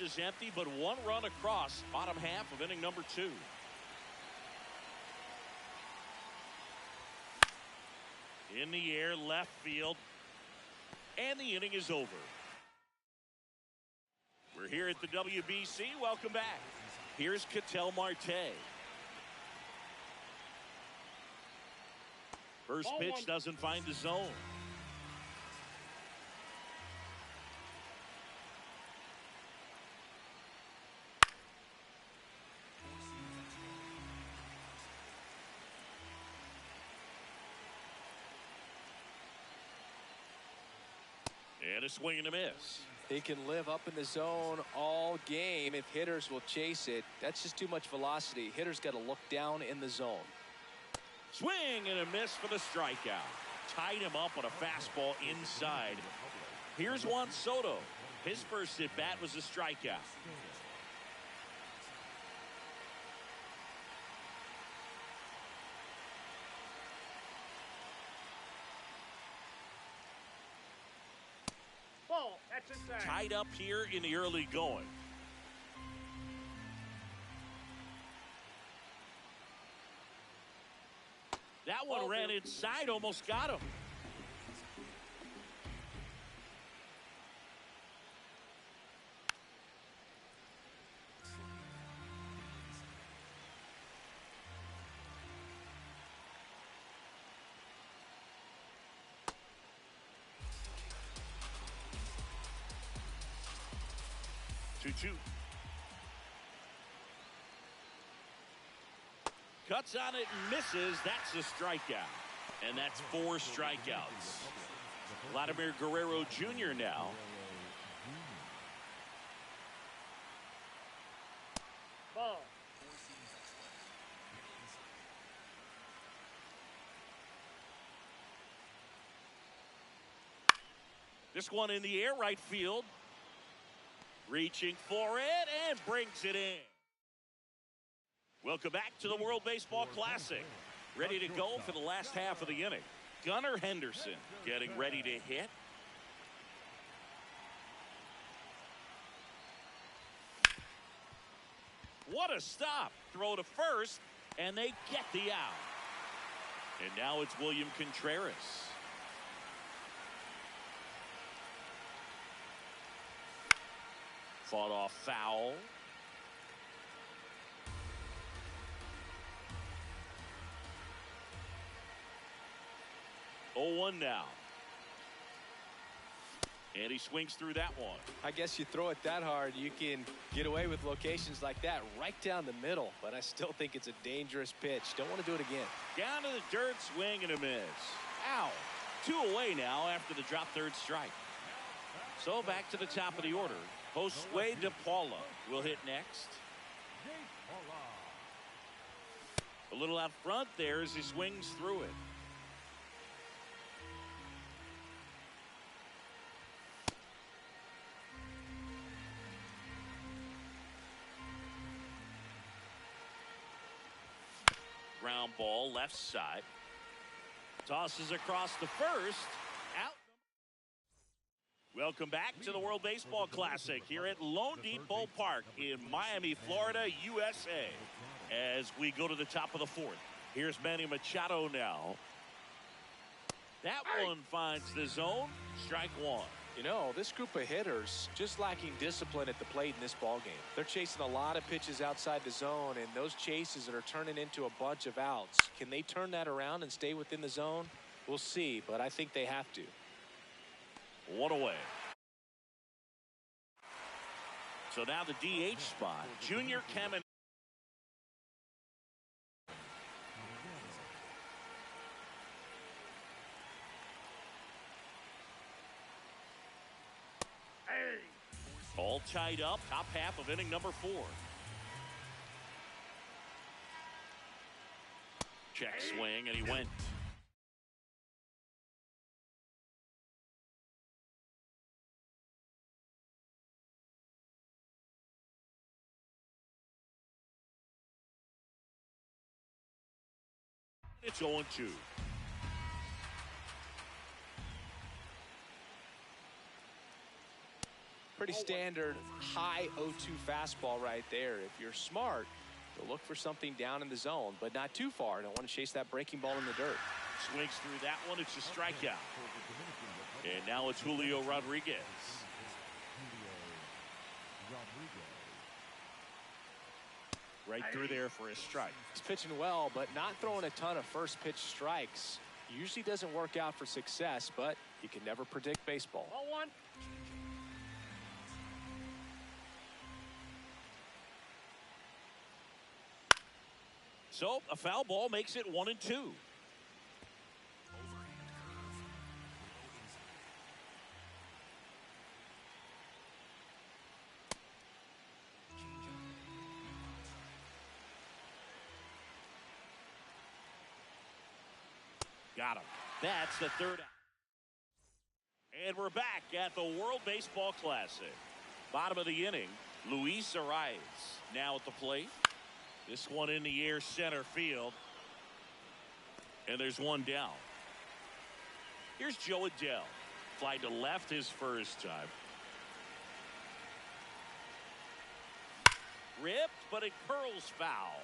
Is empty, but one run across bottom half of inning number 2. In the air, left field, and the inning is over. We're here at the WBC. Welcome back. Here's Ketel Marte. First pitch doesn't find the zone. And a swing and a miss. He can live up in the zone all game if hitters will chase it. That's just too much velocity. Hitters got to look down in the zone. Swing and a miss for the strikeout. Tied him up on a fastball inside. Here's Juan Soto. His first at bat was a strikeout. Tied up here in the early going. That one ran inside, almost got him. Two. Cuts on it and misses. That's a strikeout. And that's 4 strikeouts. Vladimir Guerrero Jr. now. Ball. This one in the air, right field. Reaching for it and brings it in. Welcome back to the World Baseball Classic. Ready to go for the last half of the inning. Gunnar Henderson getting ready to hit. What a stop. Throw to first, and they get the out. And now it's William Contreras. Fought off foul. Oh, 1 now. And he swings through that one. I guess you throw it that hard, you can get away with locations like that right down the middle. But I still think it's a dangerous pitch. Don't want to do it again. Down to the dirt, swing and a miss. Ow. 2 away now after the drop third strike. So back to the top of the order. Josue De Paula will hit next. A little out front there as he swings through it. Ground ball left side. Tosses across the first. Out. Welcome back to the World Baseball Classic here at Lone Depot Park in Miami, Florida, USA. As we go to the top of the 4th. Here's Manny Machado now. That one finds the zone. Strike 1. You know, this group of hitters just lacking discipline at the plate in this ballgame. They're chasing a lot of pitches outside the zone, and those chases that are turning into a bunch of outs. Can they turn that around and stay within the zone? We'll see, but I think they have to. 1 away. So now the DH spot. Junior Kamen. All tied up, top half of inning number 4. Check swing, and he went. It's 0-2. Pretty standard high 0-2 fastball right there. If you're smart, you'll look for something down in the zone, but not too far. Don't want to chase that breaking ball in the dirt. Swings through that one. It's a strikeout. And now it's Julio Rodriguez. Right through there for a strike. He's pitching well, but not throwing a ton of first pitch strikes. Usually doesn't work out for success, but you can never predict baseball. 0-1. So a foul ball makes it 1-2. Got him. That's the third out. And we're back at the World Baseball Classic. Bottom of the inning, Luis Arias now at the plate. This one in the air, center field. And there's one down. Here's Joe Adele. Fly to left his first time. Ripped, but it curls foul.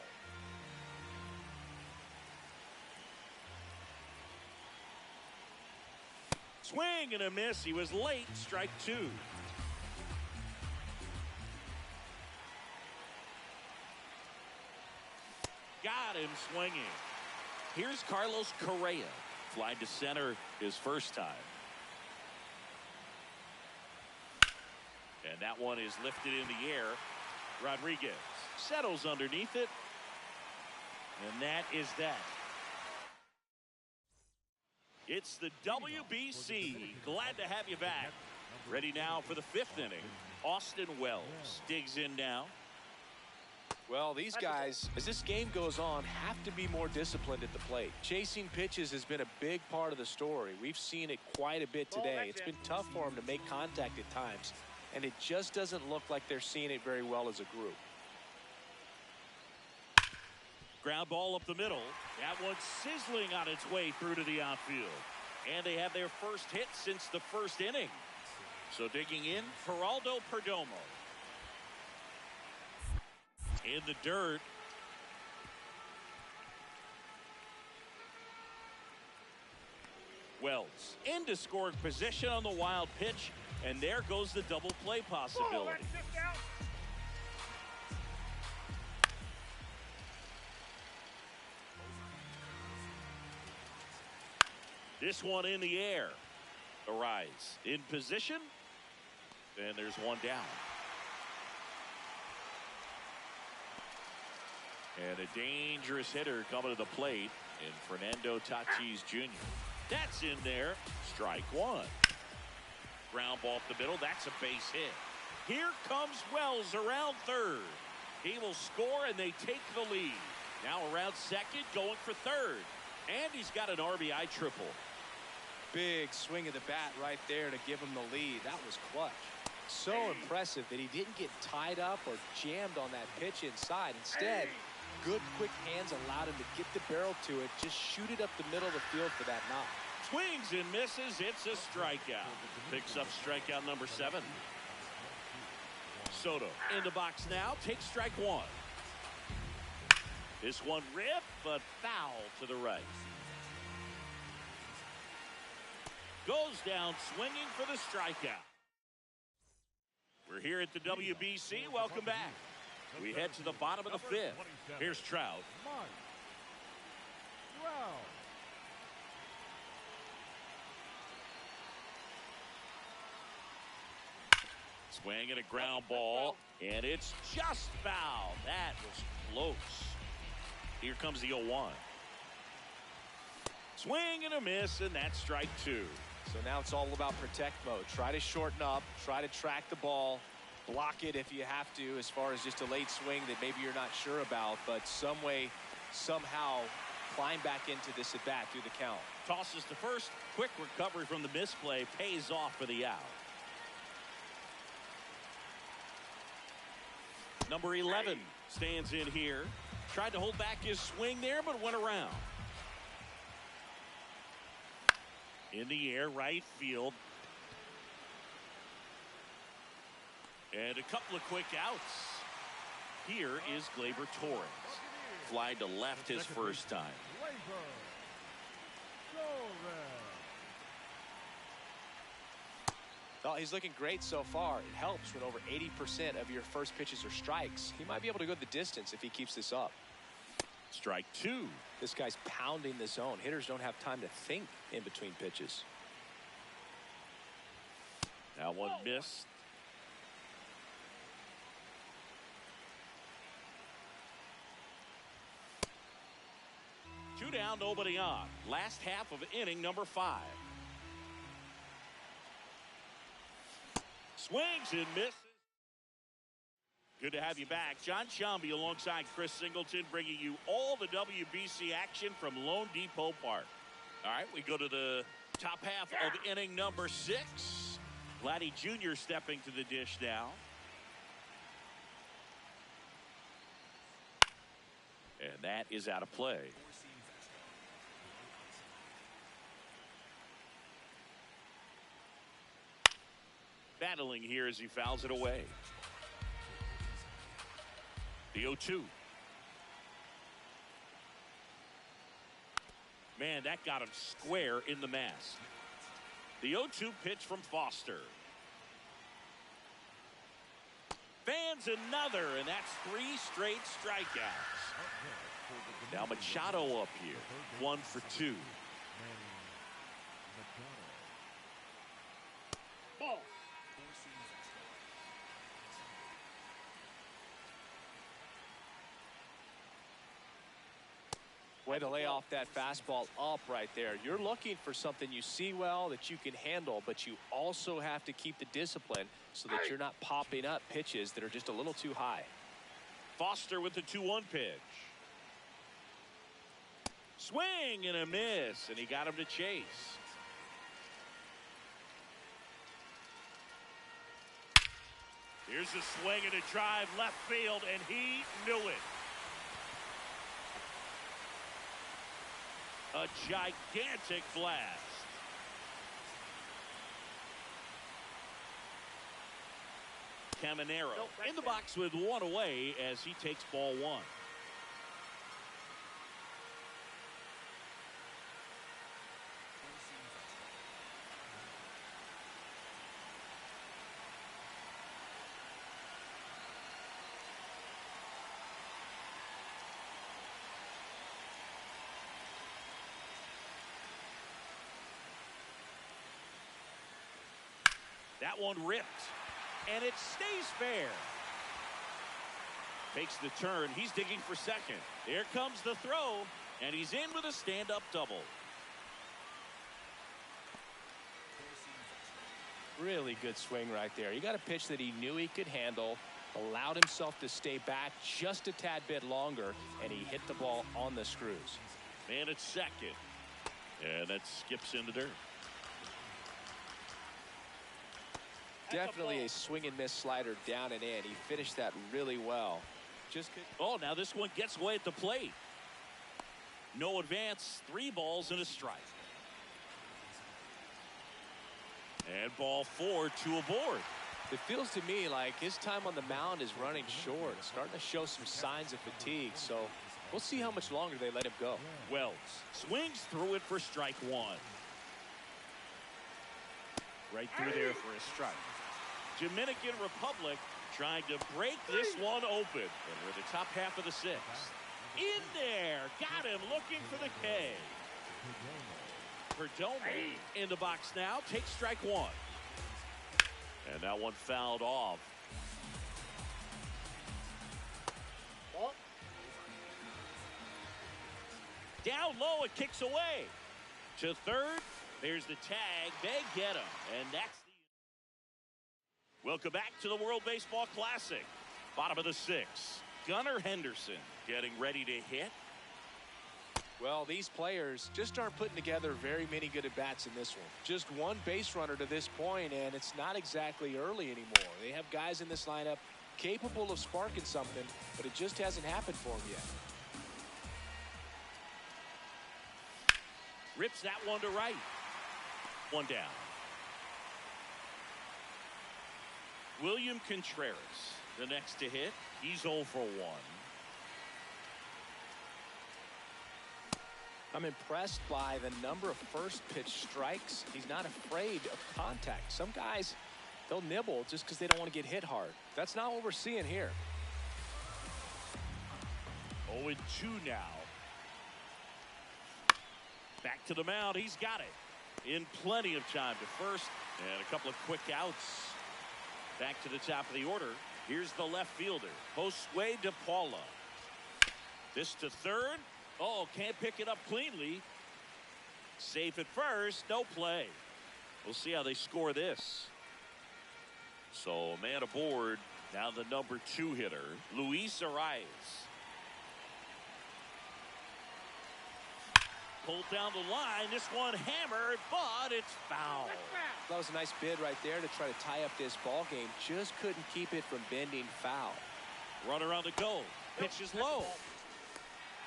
Swing and a miss. He was late. Strike two. Got him swinging. Here's Carlos Correa. Fly to center his first time. And that one is lifted in the air. Rodriguez settles underneath it. And that is that. It's the WBC. Glad to have you back. Ready now for the fifth inning. Austin Wells digs in now. Well, these guys, as this game goes on, have to be more disciplined at the plate. Chasing pitches has been a big part of the story. We've seen it quite a bit today. It's been tough for them to make contact at times, and it just doesn't look like they're seeing it very well as a group. Ground ball up the middle. That one's sizzling on its way through to the outfield. And they have their first hit since the first inning. So digging in, Geraldo Perdomo. In the dirt. Wells into scoring position on the wild pitch. And there goes the double play possibility. This one in the air. Arise in position. And there's one down. And a dangerous hitter coming to the plate in Fernando Tatis Jr. That's in there. Strike one. Ground ball up the middle. That's a base hit. Here comes Wells around third. He will score and they take the lead. Now around second, going for third. And he's got an RBI triple. Big swing of the bat right there to give him the lead. That was clutch. So impressive that he didn't get tied up or jammed on that pitch inside. Instead, good quick hands allowed him to get the barrel to it, just shoot it up the middle of the field for that knock. Swings and misses. It's a strikeout. Picks up strikeout number 7. Soto in the box now. Takes strike one. This one ripped, but foul to the right. Goes down swinging for the strikeout. We're here at the WBC. Welcome back. We head to the bottom of the fifth. Here's Trout. Swing and a ground ball, and it's just foul. That was close. Here comes the 0-1. Swing and a miss, and that's strike two. So now it's all about protect mode. Try to shorten up, try to track the ball, block it if you have to, as far as just a late swing that maybe you're not sure about, but some way, somehow climb back into this at bat through the count. Tosses to first. Quick recovery from the misplay pays off for the out. Number 11 stands in here. Tried to hold back his swing there, but went around. In the air, right field. And a couple of quick outs. Here is Gleyber Torres. Fly to left his first time. Well, he's looking great so far. It helps when over 80% of your first pitches are strikes. He might be able to go the distance if he keeps this up. Strike two. This guy's pounding the zone. Hitters don't have time to think in between pitches. Now one missed. Two down, nobody on. Last half of inning number 5. Swings and misses. Good to have you back. John Shambi alongside Chris Singleton, bringing you all the WBC action from Lone Depot Park. All right, we go to the top half of inning number 6. Vladdy Jr. stepping to the dish now. And that is out of play. Battling here as he fouls it away. The 0-2. Man, that got him square in the mask. The 0-2 pitch from Foster. Fans another, and that's 3 straight strikeouts. Now Machado up here. 1 for 2. Ball. Way to lay off that fastball up right there. You're looking for something you see well that you can handle, but you also have to keep the discipline so that you're not popping up pitches that are just a little too high. Foster with the 2-1 pitch. Swing and a miss, and he got him to chase. Here's a swing and a drive left field, and he knew it. A gigantic blast. Caminero in the box with 1 away as he takes ball 1. That one ripped, and it stays fair. Takes the turn. He's digging for second. There comes the throw, and he's in with a stand-up double. Really good swing right there. He got a pitch that he knew he could handle, allowed himself to stay back just a tad bit longer, and he hit the ball on the screws. Man at second, and that skips into dirt. Definitely a swing and miss slider down and in. He finished that really well. Oh, now this one gets away at the plate. No advance. 3 balls and a strike. And ball 4, 2 aboard. It feels to me like his time on the mound is running short, starting to show some signs of fatigue. So we'll see how much longer they let him go. Wells swings through it for strike 1. Right through there for a strike. Dominican Republic trying to break this one open. And we're the top half of the 6th. In there. Got him looking for the K. Perdomo in the box now. Takes strike 1. And that one fouled off. Down low, it kicks away. To third. There's the tag. They get him. And that's the... Welcome back to the World Baseball Classic. Bottom of the 6th. Gunnar Henderson getting ready to hit. Well, these players just aren't putting together very many good at-bats in this one. Just one base runner to this point, and it's not exactly early anymore. They have guys in this lineup capable of sparking something, but it just hasn't happened for them yet. Rips that one to right. 1 down. William Contreras, the next to hit. He's 0 for 1. I'm impressed by the number of first pitch strikes. He's not afraid of contact. Some guys, they'll nibble just because they don't want to get hit hard. That's not what we're seeing here. 0-2 now. Back to the mound. He's got it in plenty of time to first, and a couple of quick outs. Back to the top of the order. Here's the left fielder, Josue De Paula. This to third. Oh, can't pick it up cleanly. Safe at first. No play. We'll see how they score this. So, man aboard. Now the number 2 hitter, Luis Arias. Pulled down the line. This one hammered, but it's foul. That was a nice bid right there to try to tie up this ball game. Just couldn't keep it from bending foul. Runner on the go. Pitch is low.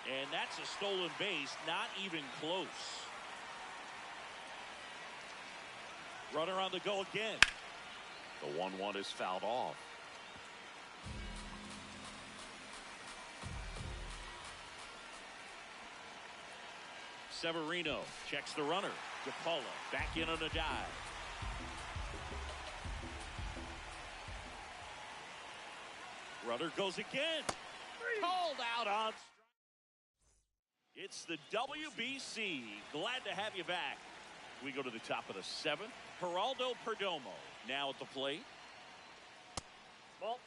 And that's a stolen base. Not even close. Runner on the go again. The 1-1 is fouled off. Severino checks the runner. DePaula back in on a dive. Runner goes again. Called out on strike. It's the WBC. Glad to have you back. We go to the top of the 7th. Geraldo Perdomo now at the plate. Ball.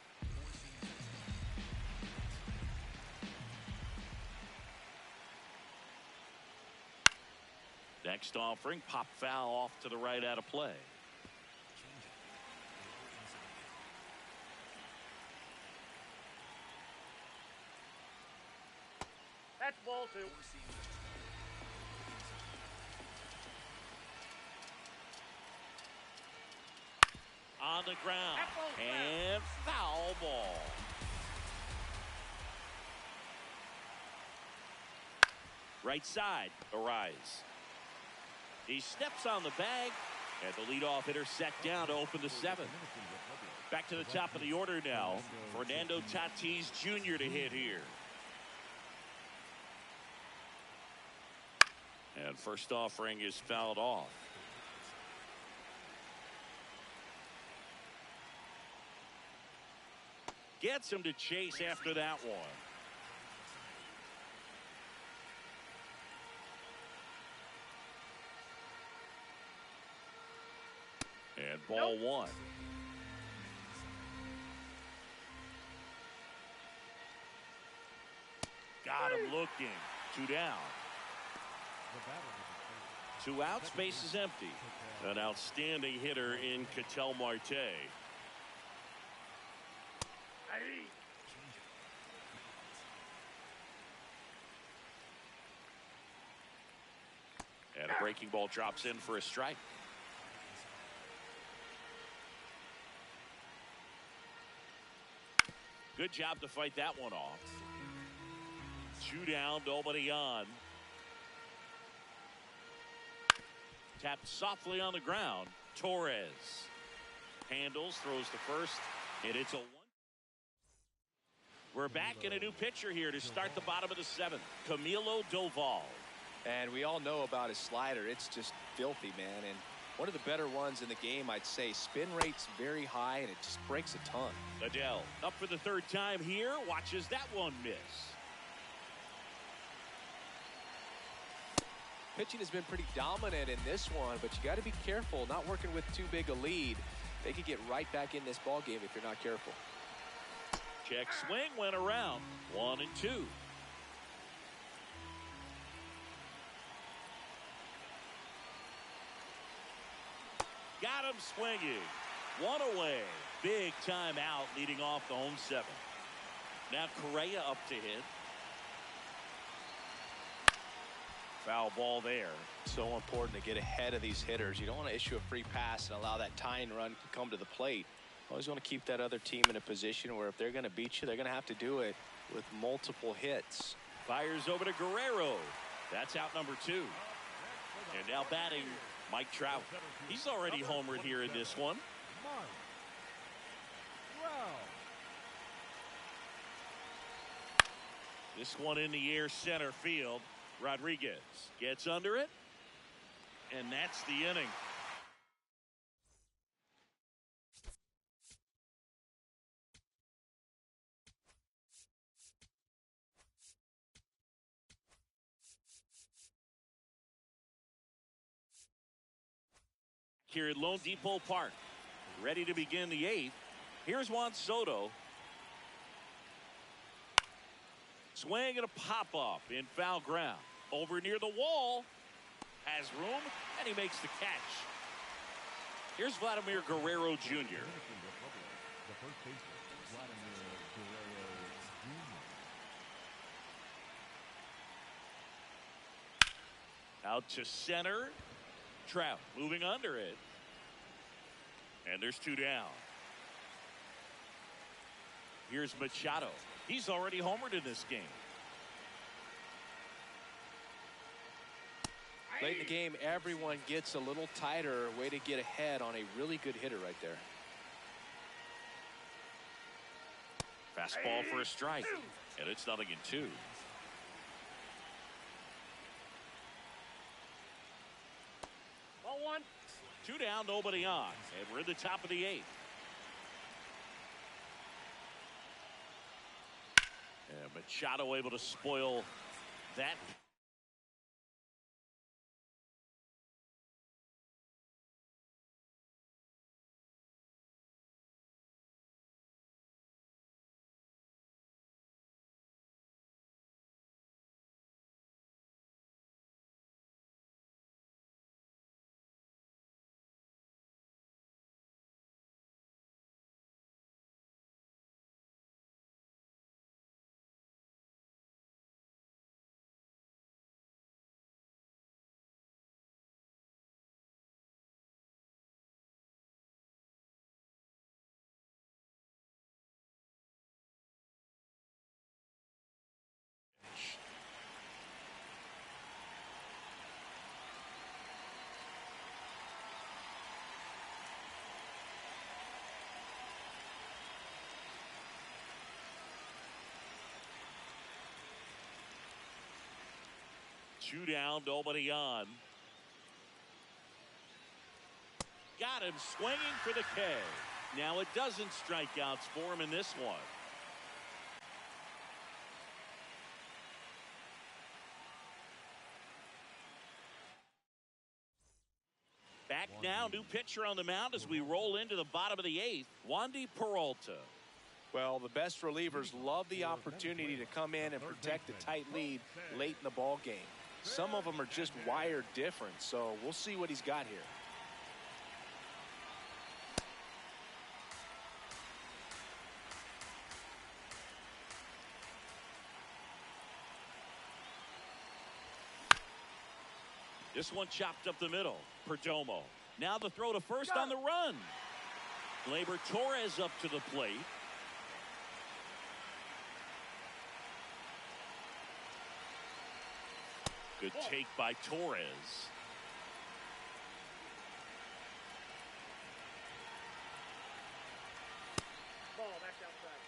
Next offering, pop foul off to the right out of play. That's ball 2. On the ground. And foul ball. Right side, Arise. He steps on the bag, and the leadoff hitter set down to open the 7th. Back to the top of the order now. Fernando Tatis Jr. to hit here. And first offering is fouled off. Gets him to chase after that one. And ball 1. Got him looking. 2 down. 2 outs, base is empty. An outstanding hitter in Ketel Marte. And a breaking ball drops in for a strike. Good job to fight that one off. 2 down, nobody on. Tapped softly on the ground. Torres handles, throws to first, and it's a 1. We're back in a new pitcher here to start the bottom of the 7th. Camilo Doval. And we all know about his slider. It's just filthy, man. And one of the better ones in the game, I'd say. Spin rate's very high, and it just breaks a ton. Adele up for the 3rd time here. Watches that one miss. Pitching has been pretty dominant in this one, but you got to be careful. Not working with too big a lead. They could get right back in this ball game if you're not careful. Check swing went around. 1 and 2. Got him swinging. 1 away. Big time out leading off the home 7th. Now Correa up to hit. Foul ball there. So important to get ahead of these hitters. You don't want to issue a free pass and allow that tying run to come to the plate. Always want to keep that other team in a position where if they're going to beat you, they're going to have to do it with multiple hits. Fires over to Guerrero. That's out number 2. And now batting Mike Trout. He's already homered here in this one. This one in the air center field. Rodriguez gets under it, and that's the inning. Here at Lone Depot Park, ready to begin the 8th. Here's Juan Soto. Swing and a pop-up in foul ground. Over near the wall. Has room, and he makes the catch. Here's Vladimir Guerrero Jr. Out to center. Trout moving under it. And there's 2 down. Here's Machado. He's already homered in this game. Late in the game, everyone gets a little tighter. Way to get ahead on a really good hitter right there. Fastball for a strike. And it's 0-2. Ball 1. 2 down, nobody on. And we're in the top of the 8th. And Machado able to spoil that. Two down, nobody on. Got him swinging for the K. Now it doesn't strikeouts for him in this one. Back now, new pitcher on the mound as we roll into the bottom of the 8th. Wandy Peralta. Well, the best relievers love the opportunity to come in and protect the tight lead late in the ball game. Some of them are just wired different, so we'll see what he's got here. This one chopped up the middle. Perdomo. Now the throw to first on the run. Gleyber Torres up to the plate. Good take by Torres. Ball back outside.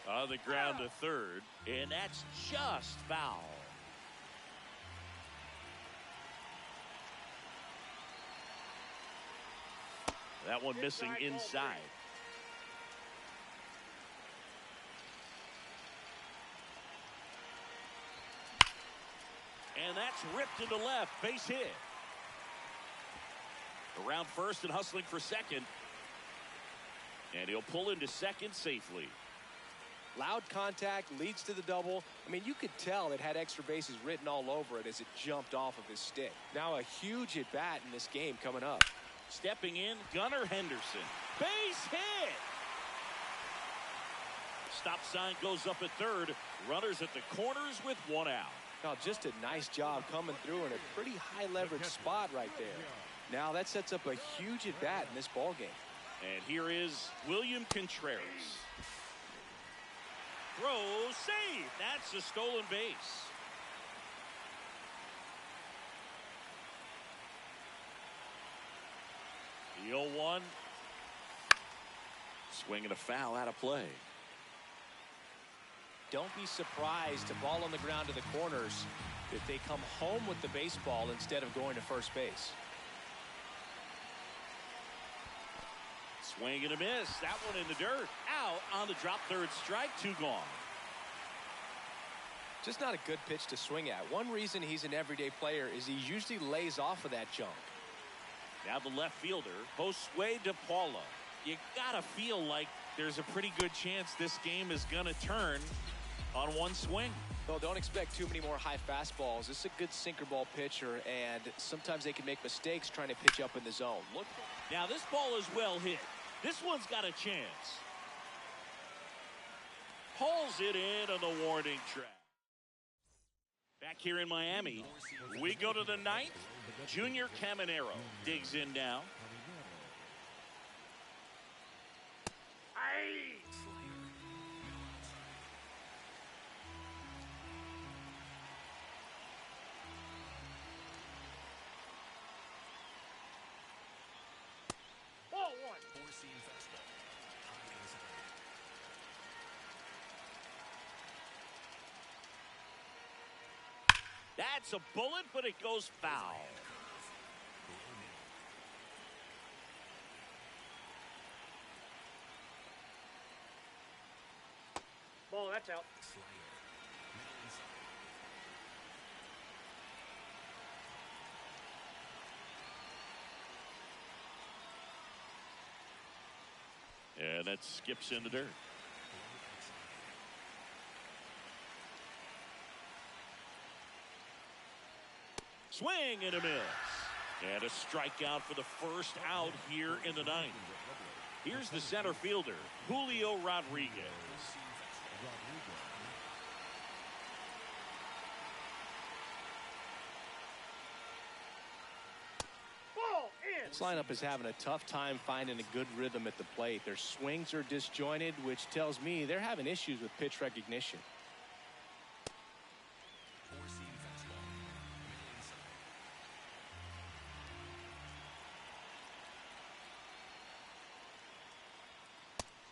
On the ground to third, and that's just foul. That one missing inside. And that's ripped into left, base hit. Around first and hustling for second. And he'll pull into second safely. Loud contact leads to the double. I mean, you could tell it had extra bases written all over it as it jumped off of his stick. Now a huge at bat in this game coming up. Stepping in, Gunnar Henderson. Base hit! Stop sign goes up at third. Runners at the corners with one out. Now just a nice job coming through in a pretty high leverage spot right there. Now that sets up a huge at bat in this ball game. And here is William Contreras. Throw, save. That's a stolen base. The 0-1. Swing and a foul out of play. Don't be surprised to ball on the ground to the corners if they come home with the baseball instead of going to first base. Swing and a miss. That one in the dirt. Out on the drop, third strike, 2 gone. Just not a good pitch to swing at. One reason he's an everyday player is he usually lays off of that junk. Now the left fielder, Josue De Paula. You gotta feel like there's a pretty good chance this game is gonna turn on one swing. Well, don't expect too many more high fastballs. This is a good sinker ball pitcher, and sometimes they can make mistakes trying to pitch up in the zone. Look. Now this ball is well hit. This one's got a chance. Pulls it in on the warning track. Back here in Miami, we go to the 9th. Junior Caminero digs in now. Ball 1. That's a bullet, but it goes foul. Ball, that's out. And that skips in the dirt. Swing and a miss. And a strikeout for the first out here in the 9th. Here's the center fielder, Julio Rodriguez. Ball in. This lineup is having a tough time finding a good rhythm at the plate. Their swings are disjointed, which tells me they're having issues with pitch recognition.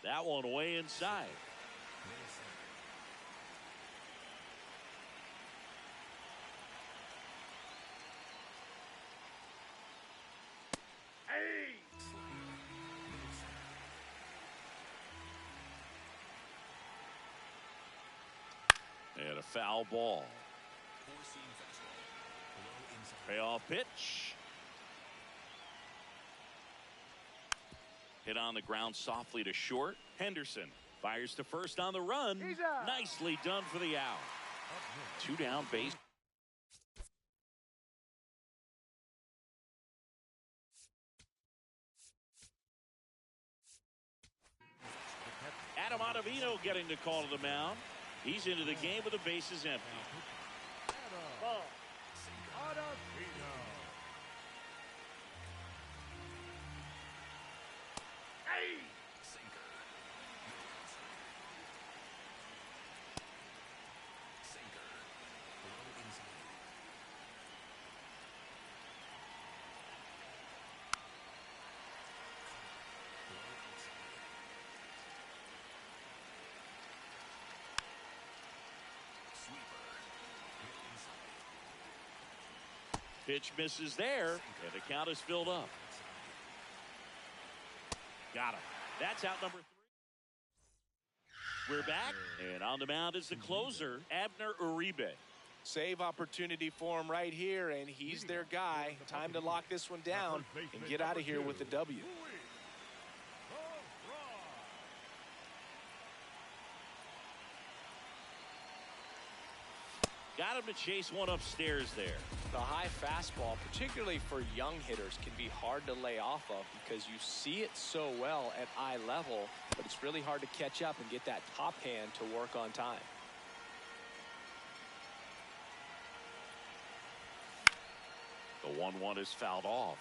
That one way inside. And a foul ball. Payoff pitch. Hit on the ground softly to short. Henderson fires to first on the run. Nicely done for the out. 2 down base. Adam Ottavino getting the call to the mound. He's into the game with the bases empty. Ball. Pitch misses there, and the count is filled up. Got him. That's out number 3. We're back, and on the mound is the closer, Abner Uribe. Save opportunity for him right here, and he's their guy. Time to lock this one down and get out of here with the W. Got him to chase one upstairs there. The high fastball, particularly for young hitters, can be hard to lay off of because you see it so well at eye level, but it's really hard to catch up and get that top hand to work on time. The 1-1 is fouled off.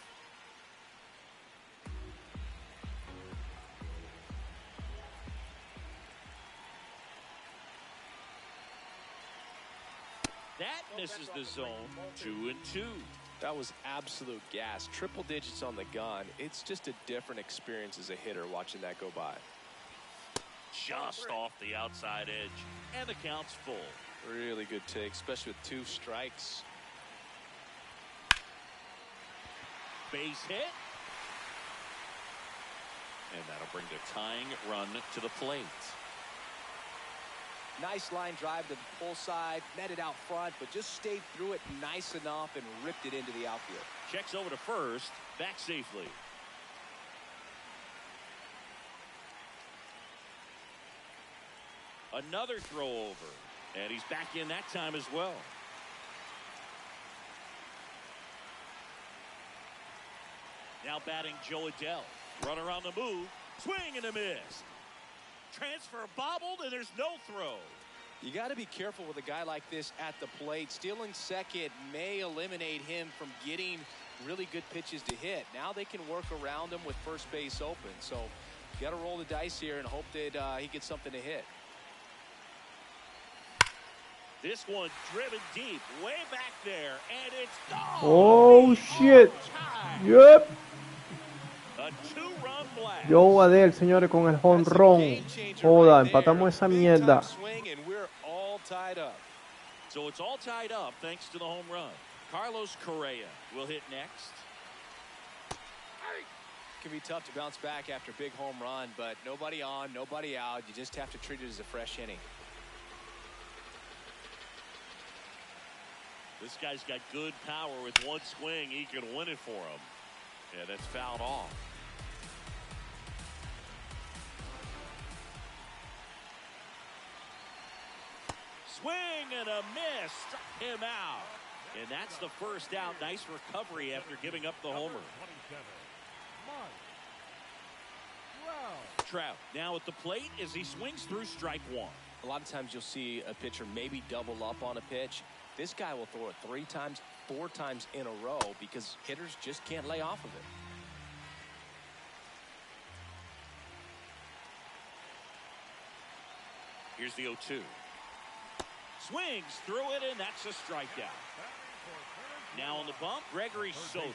That misses the zone. 2-2. That was absolute gas. Triple digits on the gun. It's just a different experience as a hitter watching that go by. Just off the outside edge. And the count's full. Really good take, especially with 2 strikes. Base hit. And that'll bring the tying run to the plate. Nice line drive to the pull side, met it out front, but just stayed through it nice enough and ripped it into the outfield. Checks over to first, back safely. Another throw over, and he's back in that time as well. Now batting Joe Adele. Runner on the move, swing and a miss. Transfer bobbled, and there's no throw. You got to be careful with a guy like this at the plate. Stealing second may eliminate him from getting really good pitches to hit. Now they can work around him with first base open. So you got to roll the dice here and hope that he gets something to hit. This one driven deep, way back there, and it's gone. Oh, shit. Yep. A 2-run blast. Joe Adele, señores, con el jonrón. Joda, empatamos esa mierda. So it's all tied up thanks to the home run. Carlos Correa will hit next. It can be tough to bounce back after a big home run, but nobody on, nobody out. You just have to treat it as a fresh inning. This guy's got good power. With one swing, he can win it for him. Yeah, that's fouled off. Swing and a miss. Struck him out. And that's the first out. Nice recovery after giving up the homer. Trout now at the plate as he swings through strike 1. A lot of times you'll see a pitcher maybe double up on a pitch. This guy will throw it 3 times, 4 times in a row because hitters just can't lay off of it. Here's the 0-2. Swings through it, and that's a strikeout. Now on the bump, Gregory Soto.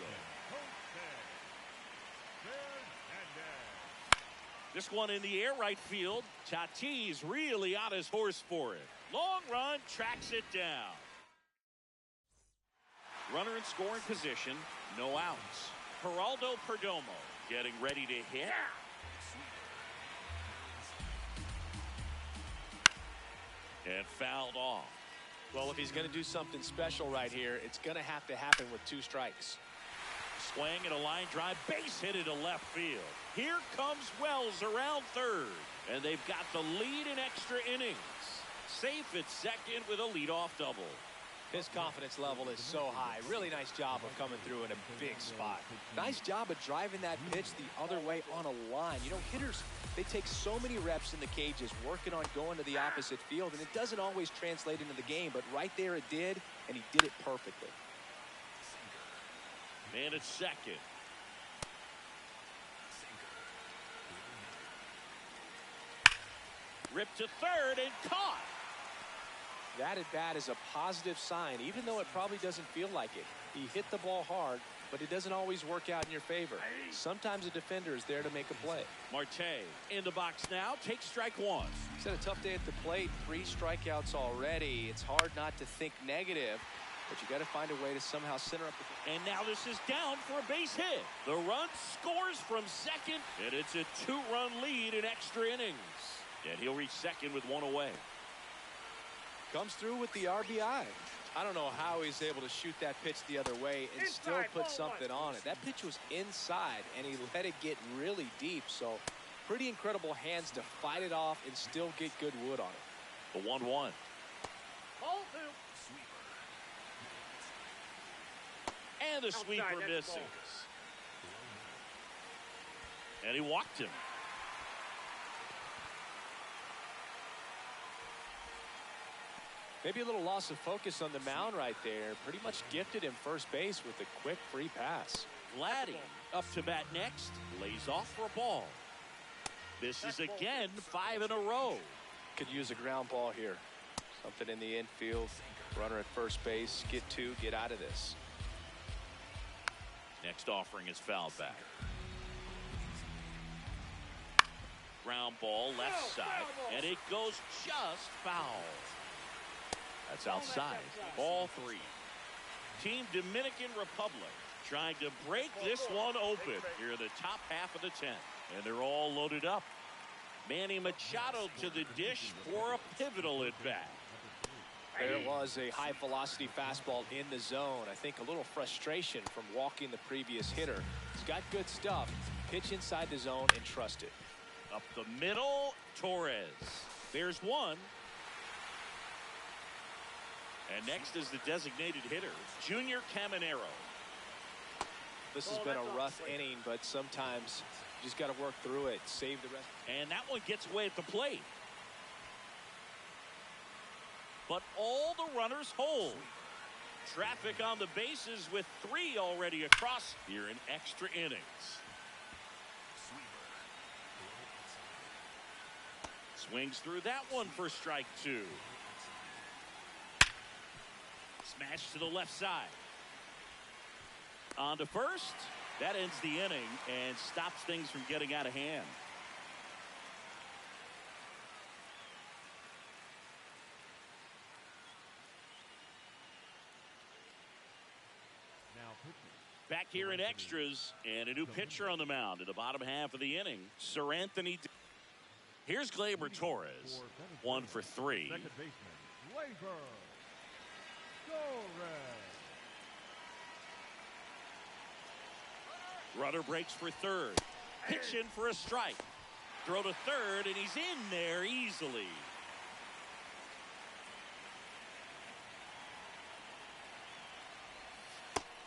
This one in the air, right field. Tatis really on his horse for it. Long run, tracks it down. Runner in scoring position, no outs. Geraldo Perdomo getting ready to hit. And fouled off. Well, if he's going to do something special right here, it's going to have to happen with 2 strikes. Swing and a line drive, base hit into left field. Here comes Wells around third, and they've got the lead in extra innings. Safe at second with a leadoff double. His confidence level is so high. Really nice job of coming through in a big spot. Nice job of driving that pitch the other way on a line. You know, hitters, they take so many reps in the cages working on going to the opposite field, and it doesn't always translate into the game, but right there it did, and he did it perfectly. Man at second. Ripped to third and caught. That at bat is a positive sign, even though it probably doesn't feel like it. He hit the ball hard, but it doesn't always work out in your favor. Sometimes a defender is there to make a play. Marte in the box now, takes strike 1. He's had a tough day at the plate, 3 strikeouts already. It's hard not to think negative, but you got to find a way to somehow center up the... And now this is down for a base hit. The run scores from second, and it's a 2-run lead in extra innings. And he'll reach second with 1 away. Comes through with the RBI. I don't know how he's able to shoot that pitch the other way and still put something on it. That pitch was inside, and he let it get really deep. So pretty incredible hands to fight it off and still get good wood on it. The 1-1. And the sweeper misses. And he walked him. Maybe a little loss of focus on the mound right there. Pretty much gifted him first base with a quick free pass. Vladdy up to bat next. Lays off for a ball. This is again 5 in a row. Could use a ground ball here. Something in the infield. Runner at first base. Get 2. Get out of this. Next offering is fouled back. Ground ball left side, and it goes just foul. That's outside. Ball 3. Team Dominican Republic trying to break this one open here in the top half of the 10th. And they're all loaded up. Manny Machado to the dish for a pivotal at-bat. There was a high-velocity fastball in the zone. I think a little frustration from walking the previous hitter. He's got good stuff. Pitch inside the zone and trust it. Up the middle, Torres. There's one. And next is the designated hitter, Junior Caminero. This has been a rough inning, but sometimes you just got to work through it, save the rest. And that one gets away at the plate. But all the runners hold. Traffic on the bases with 3 already across here in extra innings. Swings through that one for strike 2. Smash to the left side. On to first. That ends the inning and stops things from getting out of hand. Back here in extras, and a new pitcher on the mound in the bottom half of the inning, Sir Anthony. Here's Gleyber Torres, 1 for 3. Second baseman, Gleyber Torres. Runner breaks for third. Pitch in for a strike. Throw to third, and he's in there easily.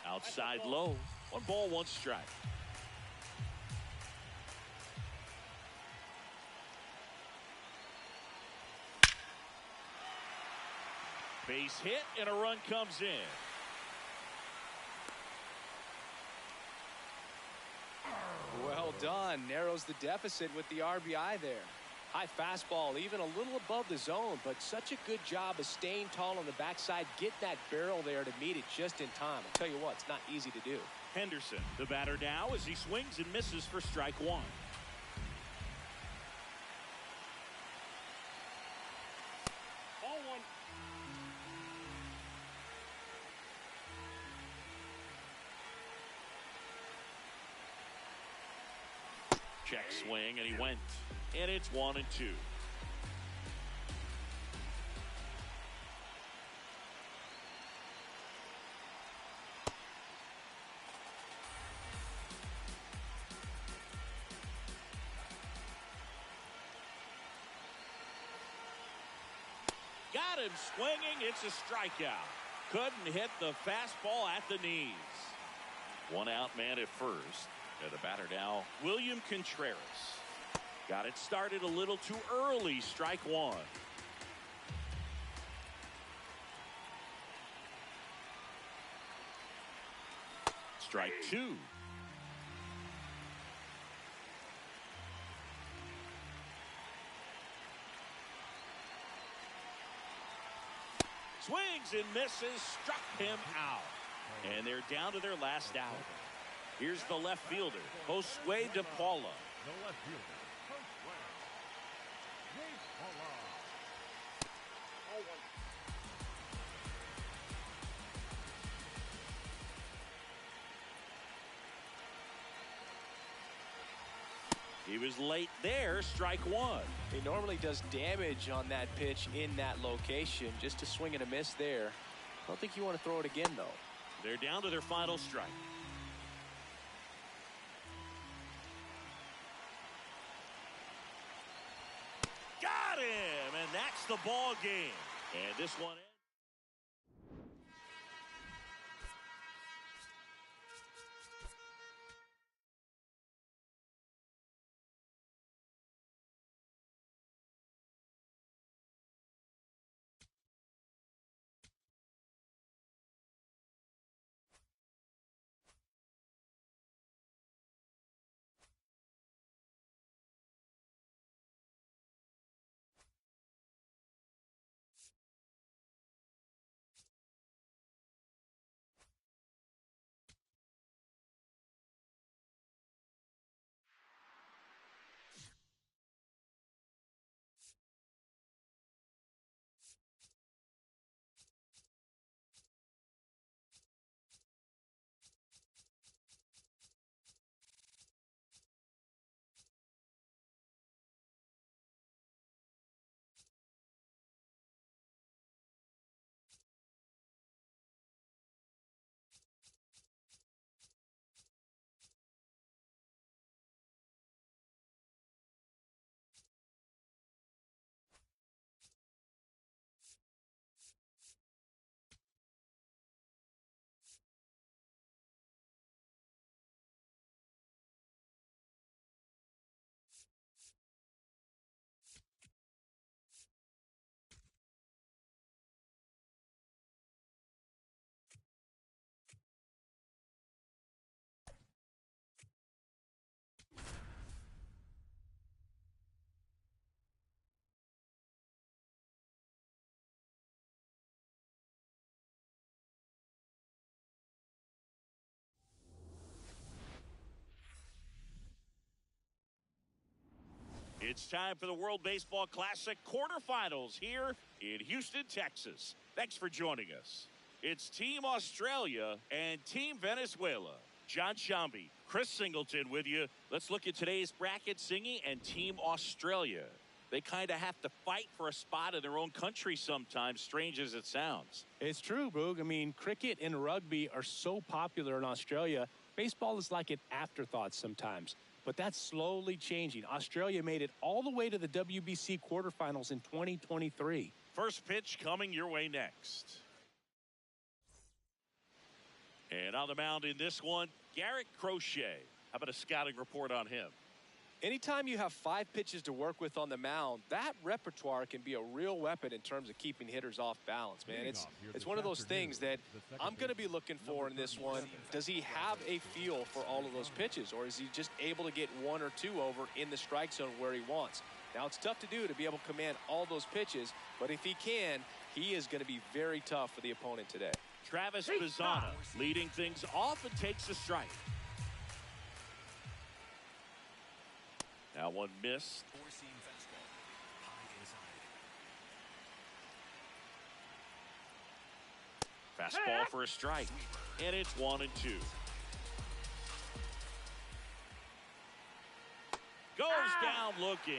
Outside low. 1 ball, 1 strike. Base hit, and a run comes in. Well done. Narrows the deficit with the RBI there. High fastball, even a little above the zone, but such a good job of staying tall on the backside, getting that barrel there to meet it just in time. I'll tell you what, it's not easy to do. Henderson, the batter now, as he swings and misses for strike 1. Ball 1. Check swing, and he went. And it's 1 and 2. Got him swinging. It's a strikeout. Couldn't hit the fastball at the knees. 1 out man at first. And the batter now, William Contreras. Got it started a little too early. Strike 1. Strike 2. Swings and misses. Struck him out. And they're down to their last out. Here's the left fielder, Josue De Paula. The left fielder, Josue De Paula. Ball 1. He was late there. Strike 1. He normally does damage on that pitch in that location. Just a swing and a miss there. I don't think you want to throw it again, though. They're down to their final strike. Got him, and that's the ball game. And this one It's time for the World Baseball Classic quarterfinals here in Houston, Texas. Thanks for joining us. It's Team Australia and Team Venezuela. John Shambi, Chris Singleton with you. Let's look at today's bracket. Singing and Team Australia. They kind of have to fight for a spot in their own country sometimes, strange as it sounds. It's true, Boog. I mean, cricket and rugby are so popular in Australia. Baseball is like an afterthought sometimes. But that's slowly changing. Australia made it all the way to the WBC quarterfinals in 2023. First pitch coming your way next. And on the mound in this one, Garrett Crochet. How about a scouting report on him? Anytime you have 5 pitches to work with on the mound, that repertoire can be a real weapon in terms of keeping hitters off balance, man. It's one of those things that I'm going to be looking for in this one. Does he have a feel for all of those pitches, or is he just able to get 1 or 2 over in the strike zone where he wants? Now, it's tough to do to be able to command all those pitches, but if he can, he is going to be very tough for the opponent today. Travis Bazzana leading things off and takes a strike. Now one missed. Fastball for a strike. And it's 1-2. Goes down looking.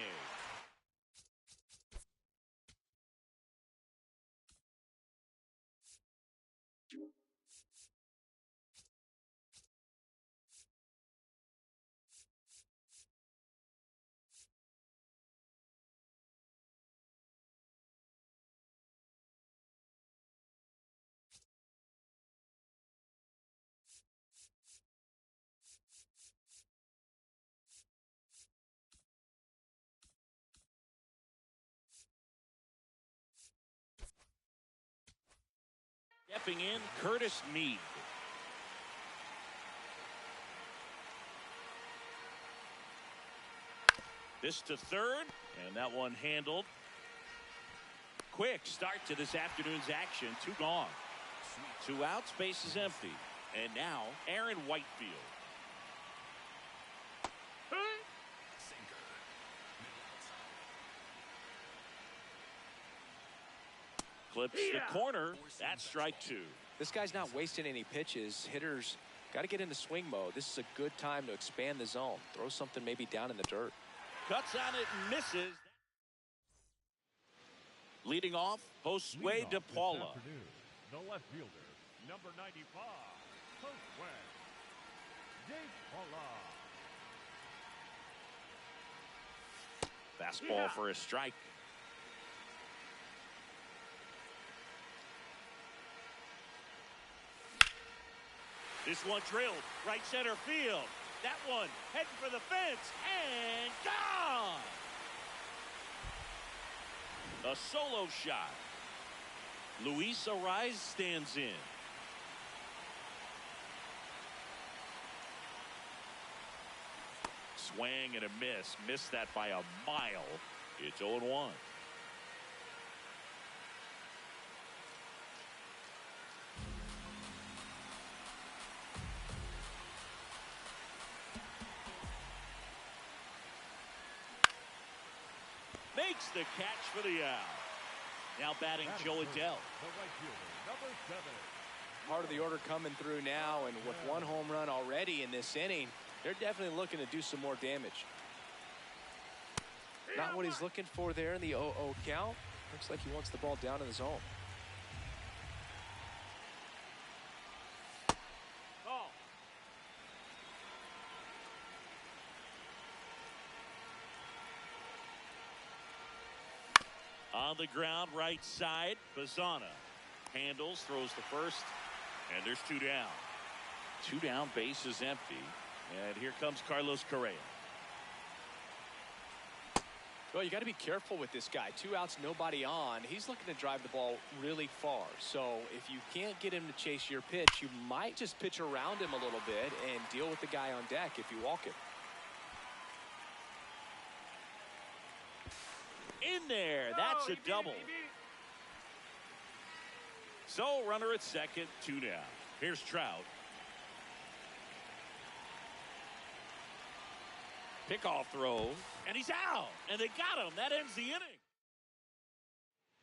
Stepping in, Curtis Mead. This to third, and that one handled. Quick start to this afternoon's action. 2 gone. 2 outs, base is empty. And now, Aaron Whitefield. Clips the corner. That's strike 2. This guy's not wasting any pitches. Hitters got to get into swing mode. This is a good time to expand the zone. Throw something maybe down in the dirt. Cuts on it and misses. Leading off, Josue De Paula. The left fielder, number 95, Josue De Paula. Fastball for a strike. This one drilled right center field. That one heading for the fence and gone. A solo shot. Luis Ariz stands in. Swing and a miss. Missed that by a mile. It's 0-1. Makes the catch for the out. Now batting Joe Adell. The right fielder, number 7. Part of the order coming through now, and with 1 home run already in this inning, they're definitely looking to do some more damage. Not what he's looking for there in the 0-0 count. Looks like he wants the ball down in the zone. On the ground, right side, Bazzana handles, throws the first, and there's 2 down. 2 down, base is empty, and here comes Carlos Correa. Well, you got to be careful with this guy. 2 outs, nobody on. He's looking to drive the ball really far. So if you can't get him to chase your pitch, you might just pitch around him a little bit and deal with the guy on deck if you walk him. In there, that's a double. So runner at second, 2 down. Here's Trout. Pickoff throw, and he's out. And they got him. That ends the inning.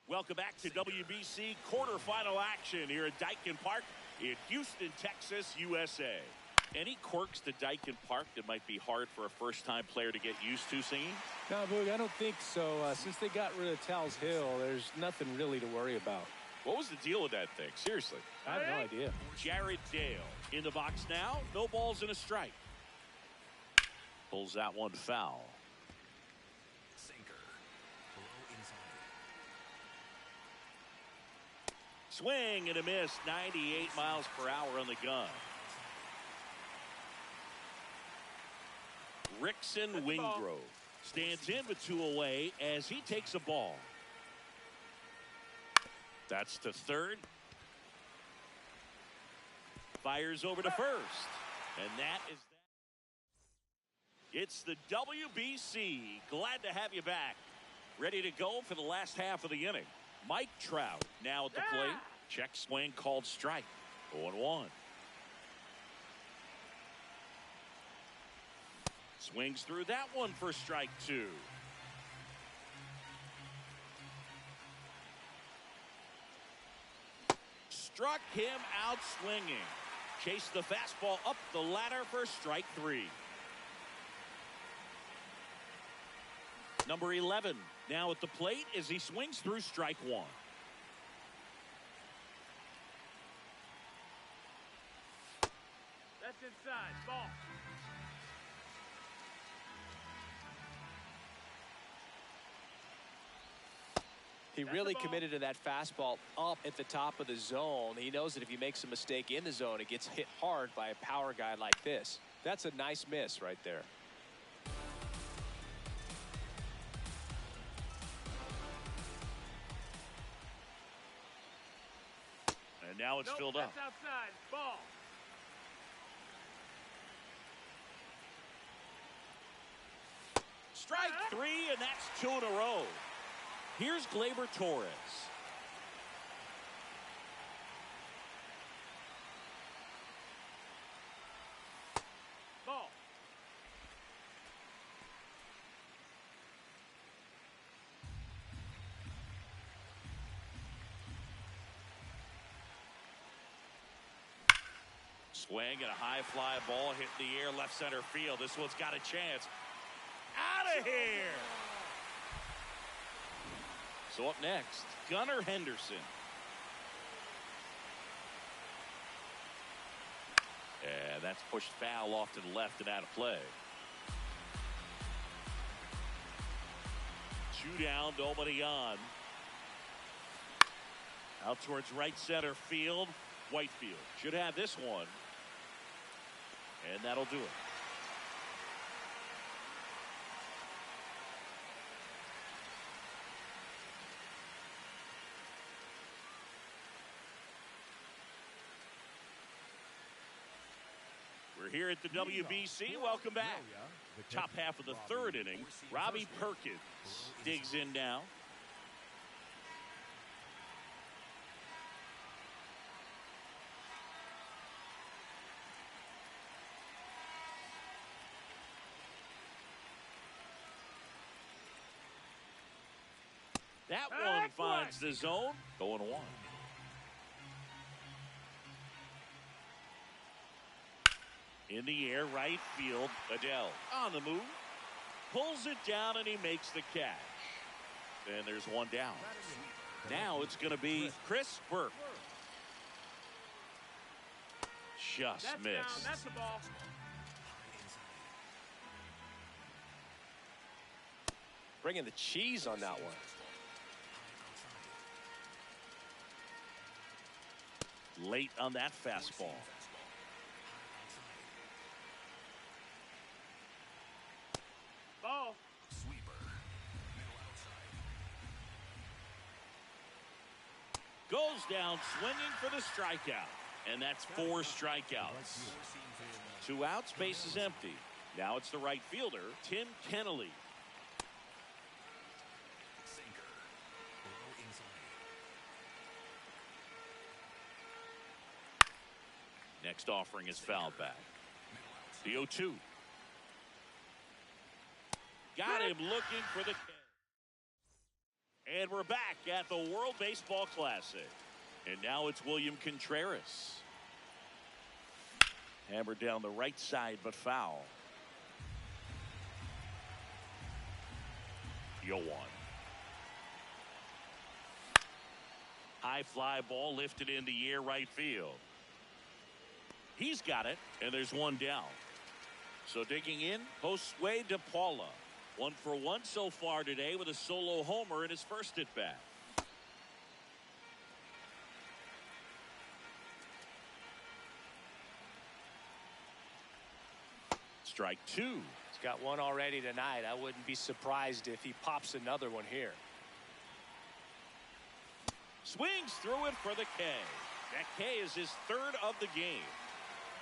Welcome back to WBC quarterfinal action here at Daikin Park in Houston, Texas, USA. Any quirks to Daikin Park that might be hard for a first-time player to get used to seeing? No, Boog, I don't think so. Since they got rid of Tal's Hill, there's nothing really to worry about. What was the deal with that thing? Seriously. I have no idea. Jared Dale in the box now. No balls and a strike. Pulls that one foul. Swing and a miss. 98 miles per hour on the gun. Rickson Wingrove stands in with 2 away as he takes a ball. That's to third. Fires over to first. And that is that. It's the WBC. Glad to have you back. Ready to go for the last half of the inning. Mike Trout now at the plate. Check swing called strike. 0-1. Swings through that one for strike 2. Struck him out swinging. Chased the fastball up the ladder for strike 3. Number 11 now at the plate as he swings through strike 1. That's inside. Ball. He really committed to that fastball up at the top of the zone. He knows that if he makes a mistake in the zone, it gets hit hard by a power guy like this. That's a nice miss right there. And now it's filled up. That's outside. Ball. Strike 3, and that's 2 in a row. Here's Gleyber Torres. Ball. Swing and a high fly ball hit in the air left center field. This one's got a chance. Out of here. So up next, Gunnar Henderson. And that's pushed foul off to the left and out of play. 2 down, nobody on. Out towards right center field. Whitefield should have this one. And that'll do it. We're here at the WBC. Welcome back. Top half of the 3rd inning. Robbie Perkins digs in now. That one finds the zone. 0-1. In the air, right field. Adele on the move. Pulls it down, and he makes the catch. And there's one down. Now it's going to be Chris Burke. Just That's missed. down. That's the ball. Bringing the cheese on that one. Late on that fastball. Ball. Goes down swinging for the strikeout. And that's 4 strikeouts. 2 outs, base is empty. Now it's the right fielder, Tim Kennelly. Next offering is fouled back. The 0-2. Got him looking for the K. And we're back at the World Baseball Classic. And now it's William Contreras. Hammered down the right side, but foul. 0-1. High fly ball lifted in the air right field. He's got it, and there's one down. So digging in, Josue De Paula. 1 for 1 so far today with a solo homer in his first at bat. Strike 2. He's got one already tonight. I wouldn't be surprised if he pops another one here. Swings through it for the K. That K is his third of the game.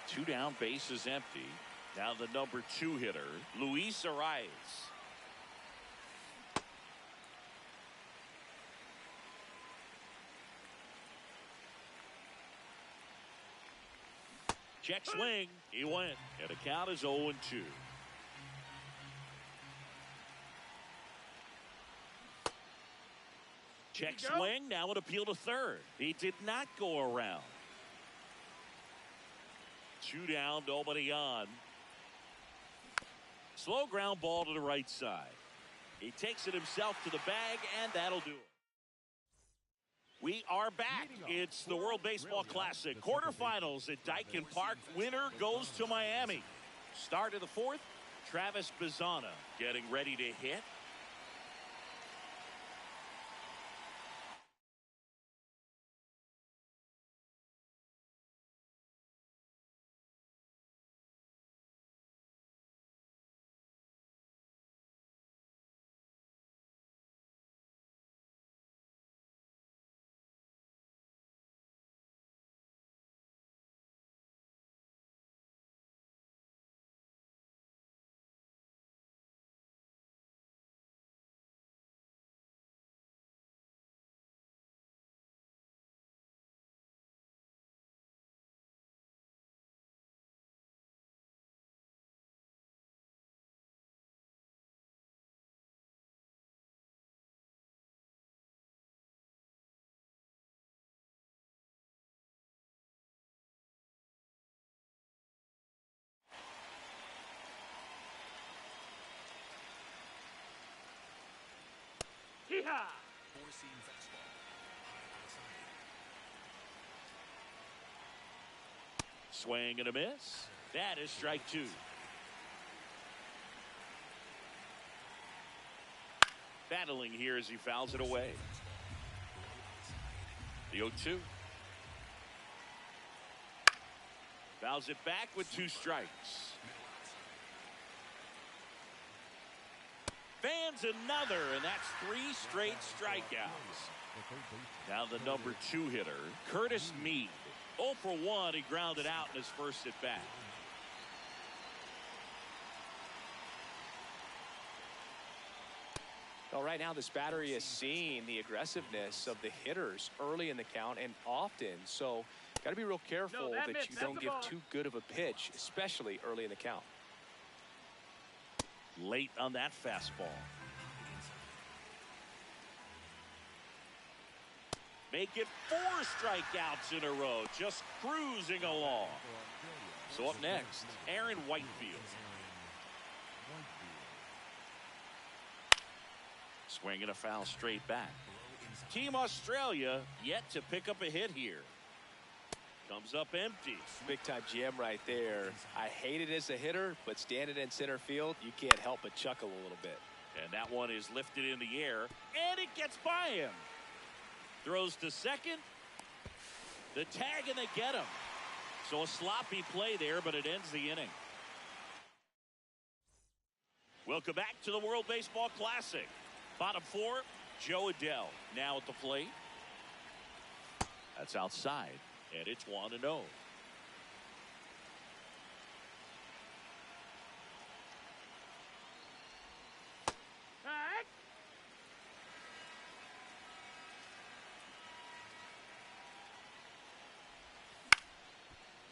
2 down, base is empty. Now the number 2 hitter, Luis Arias. Check swing. He went. And the count is 0-2. Check swing. Now an appeal to third. He did not go around. 2 down, nobody on. Slow ground ball to the right side. He takes it himself to the bag, and that'll do it. We are back. It's the World Baseball Classic quarterfinals at Daikin Park. Winner goes to Miami. Start of the 4th. Travis Bazzana getting ready to hit. Yeehaw! Swing and a miss. That is strike 2. Battling here as he fouls it away. The 0-2. Fouls it back with 2 strikes. Fans another, and that's 3 straight strikeouts. Now the number 2 hitter, Curtis Mead. 0 for 1, he grounded out in his first at bat. Well, right now this battery is seeing the aggressiveness of the hitters early in the count and often. So got to be real careful that you don't give too good of a pitch, especially early in the count. Late on that fastball. Make it 4 strikeouts in a row, just cruising along. So up next, Aaron Whitefield. Swinging a foul straight back. Team Australia yet to pick up a hit here. Comes up empty. Big time GM right there. I hate it as a hitter, but standing in center field, you can't help but chuckle a little bit. And that one is lifted in the air, and it gets by him. Throws to second. The tag, and they get him. So a sloppy play there, but it ends the inning. Welcome back to the World Baseball Classic. Bottom 4, Joe Adell now at the plate. That's outside, and it's 1-0.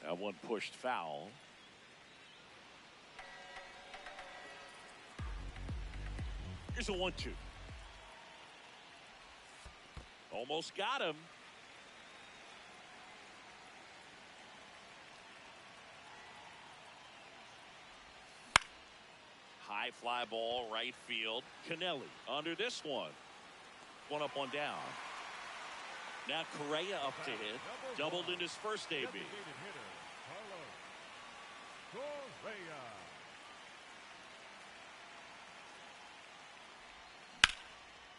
That one pushed foul. Here's a 1-2. Almost got him. High fly ball, right field. Canelli under this one. One up, one down. Now Correa up to hit. Doubled in his first AB. Designated hitter, Carlos Correa.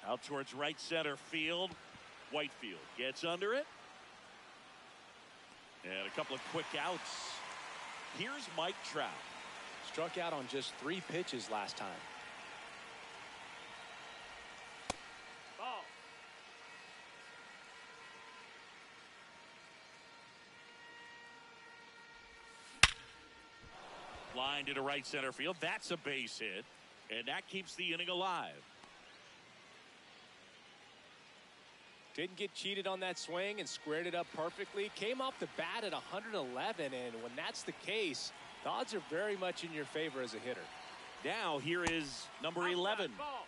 Out towards right center field. Whitefield gets under it. And a couple of quick outs. Here's Mike Trout. Struck out on just 3 pitches last time. Ball. Line to right center field. That's a base hit. And that keeps the inning alive. Didn't get cheated on that swing and squared it up perfectly. Came off the bat at 111, and when that's the case, the odds are very much in your favor as a hitter. Now here is number 11. Ball.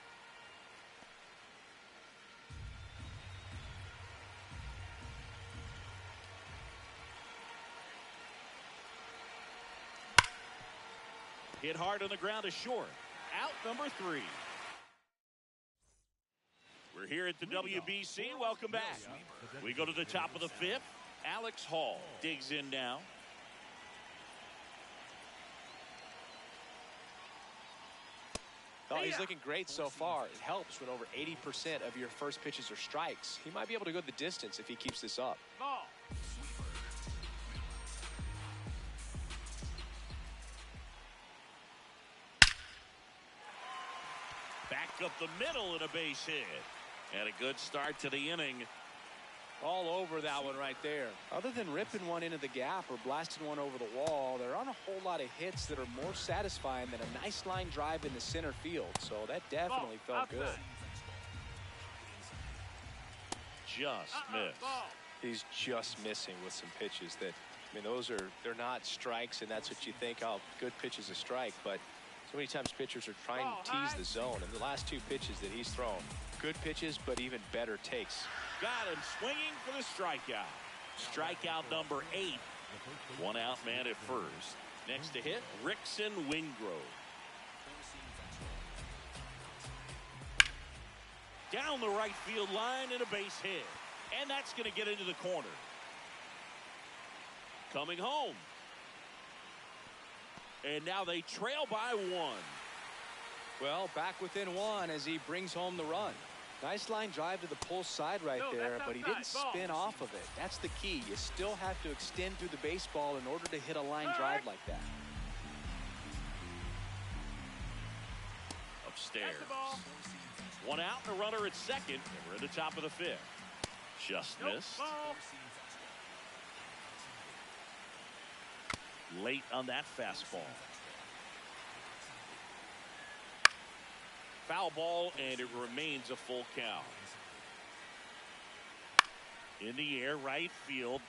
Hit hard on the ground to short. Out number 3. We're here at the WBC. Welcome back. We go to the top of the 5th. Alex Hall digs in now. Oh, he's looking great so far. It helps when over 80% of your first pitches are strikes. He might be able to go the distance if he keeps this up. Ball. Back up the middle and a base hit. And a good start to the inning. All over that one right there. Other than ripping one into the gap or blasting one over the wall, there aren't a whole lot of hits that are more satisfying than a nice line drive in the center field. So that definitely felt good. Just missed. Ball. He's just missing with some pitches that, I mean, they're not strikes, and that's what you think, oh, good pitch is a strike. But so many times pitchers are trying to tease the zone, and the last 2 pitches that he's thrown, good pitches, but even better takes. Got him swinging for the strikeout. Strikeout number 8. 1 out man at first. Next to hit, Rickson Wingrove. Down the right field line and a base hit. And that's going to get into the corner. Coming home. And now they trail by 1. Well, back within 1 as he brings home the run. Nice line drive to the pull side right there, but he didn't spin off of it. That's the key. You still have to extend through the baseball in order to hit a line drive like that. Upstairs. 1 out and a runner at second. And we're at the top of the 5th. Just missed. Late on that fastball. Foul ball, and it remains a full count. In the air, right field.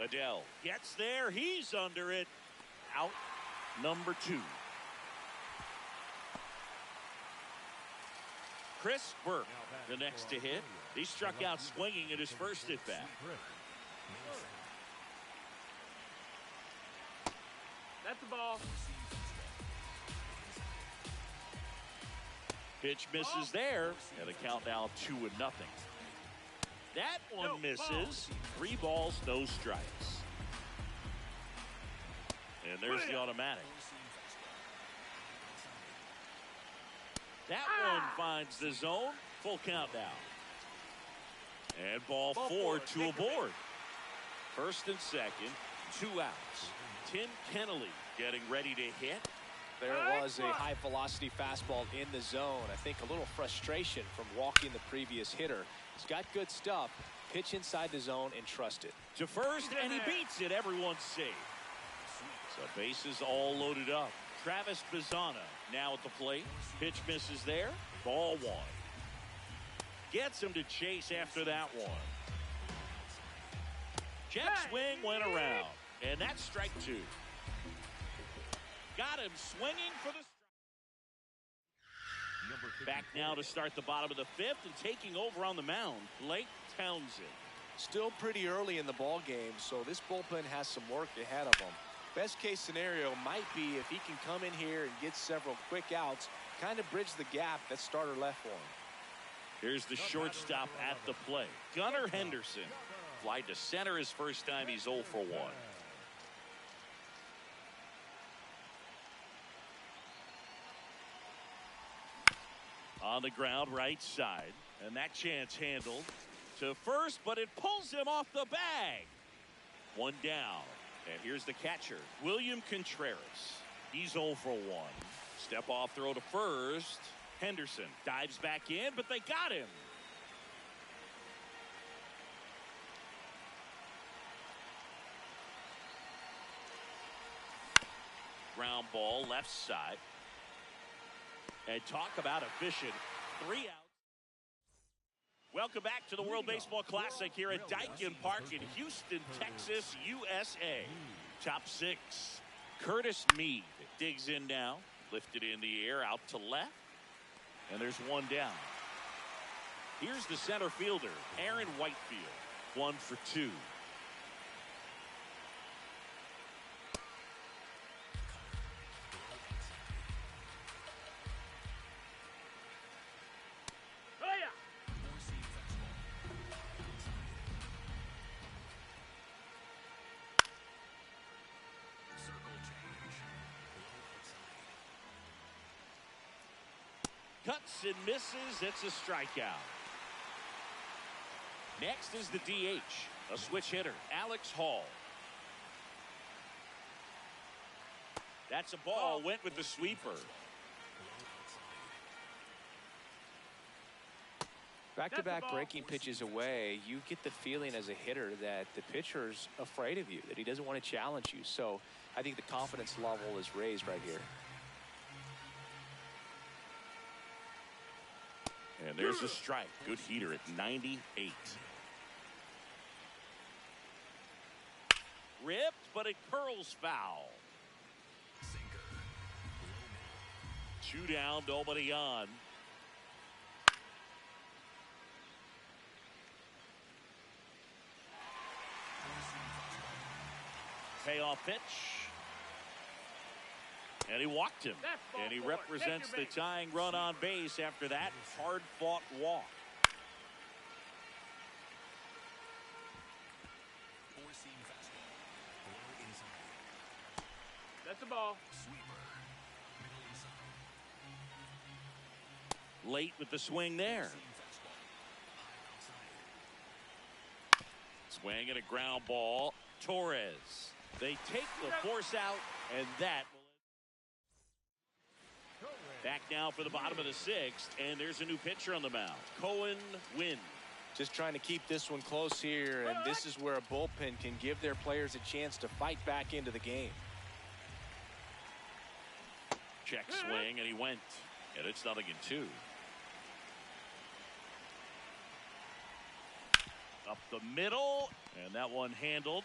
Adele gets there. He's under it. Out number 2. Chris Burke, the next to hit. He struck out swinging in his first at bat. That's the ball. Pitch misses there, and the count now 2-0. That one misses. 3 balls, no strikes. And there's the automatic. That one finds the zone. Full count now. And ball 4, 2 aboard. First and second, 2 outs. Tim Kennelly getting ready to hit. There was a high velocity fastball in the zone. I think a little frustration from walking the previous hitter. He's got good stuff. Pitch inside the zone and trust it. To first, and he beats it. Everyone's safe. So bases all loaded up. Travis Bazzana now at the plate. Pitch misses there. Ball 1. Gets him to chase after that one. Jet swing went around. And that's strike 2. Got him swinging for the strike. Back now to start the bottom of the fifth, and taking over on the mound, Blake Townsend. Still pretty early in the ball game, so this bullpen has some work ahead of them. Best case scenario might be if he can come in here and get several quick outs, kind of bridge the gap that starter left for him. Here's the shortstop at the plate. Gunnar Henderson. Fly to center his first time. He's 0 for 1. On the ground, right side. And that chance handled to first, but it pulls him off the bag. One down. And here's the catcher, William Contreras. He's 0 for 1. Step off throw to first. Henderson dives back in, but they got him. Ground ball left side. And talk about efficient. 3 outs. Welcome back to the World Baseball Classic here at Daikin Park in Houston, Texas, USA. Top 6. Curtis Mead digs in now. Lifted in the air out to left. And there's one down. Here's the center fielder, Aaron Whitefield. 1 for 2. Cuts and misses. It's a strikeout. Next is the DH, a switch hitter, Alex Hall. That's a ball. Went with the sweeper. Back-to-back breaking pitches away, you get the feeling as a hitter that the pitcher's afraid of you, that he doesn't want to challenge you. So I think the confidence level is raised right here. And there's a strike. Good heater at 98. Ripped, but it curls foul. 2 down, nobody on. Payoff pitch. And he walked him. And he represents the tying run on base after that hard-fought walk. That's a ball. Late with the swing there. Swing and a ground ball. Torres. They take the force out, and that will. Back now for the bottom of the 6th, and there's a new pitcher on the mound. Cohen Wynn. Just trying to keep this one close here, and this is where a bullpen can give their players a chance to fight back into the game. Check swing, and he went. And it's 0-2. Up the middle, and that one handled.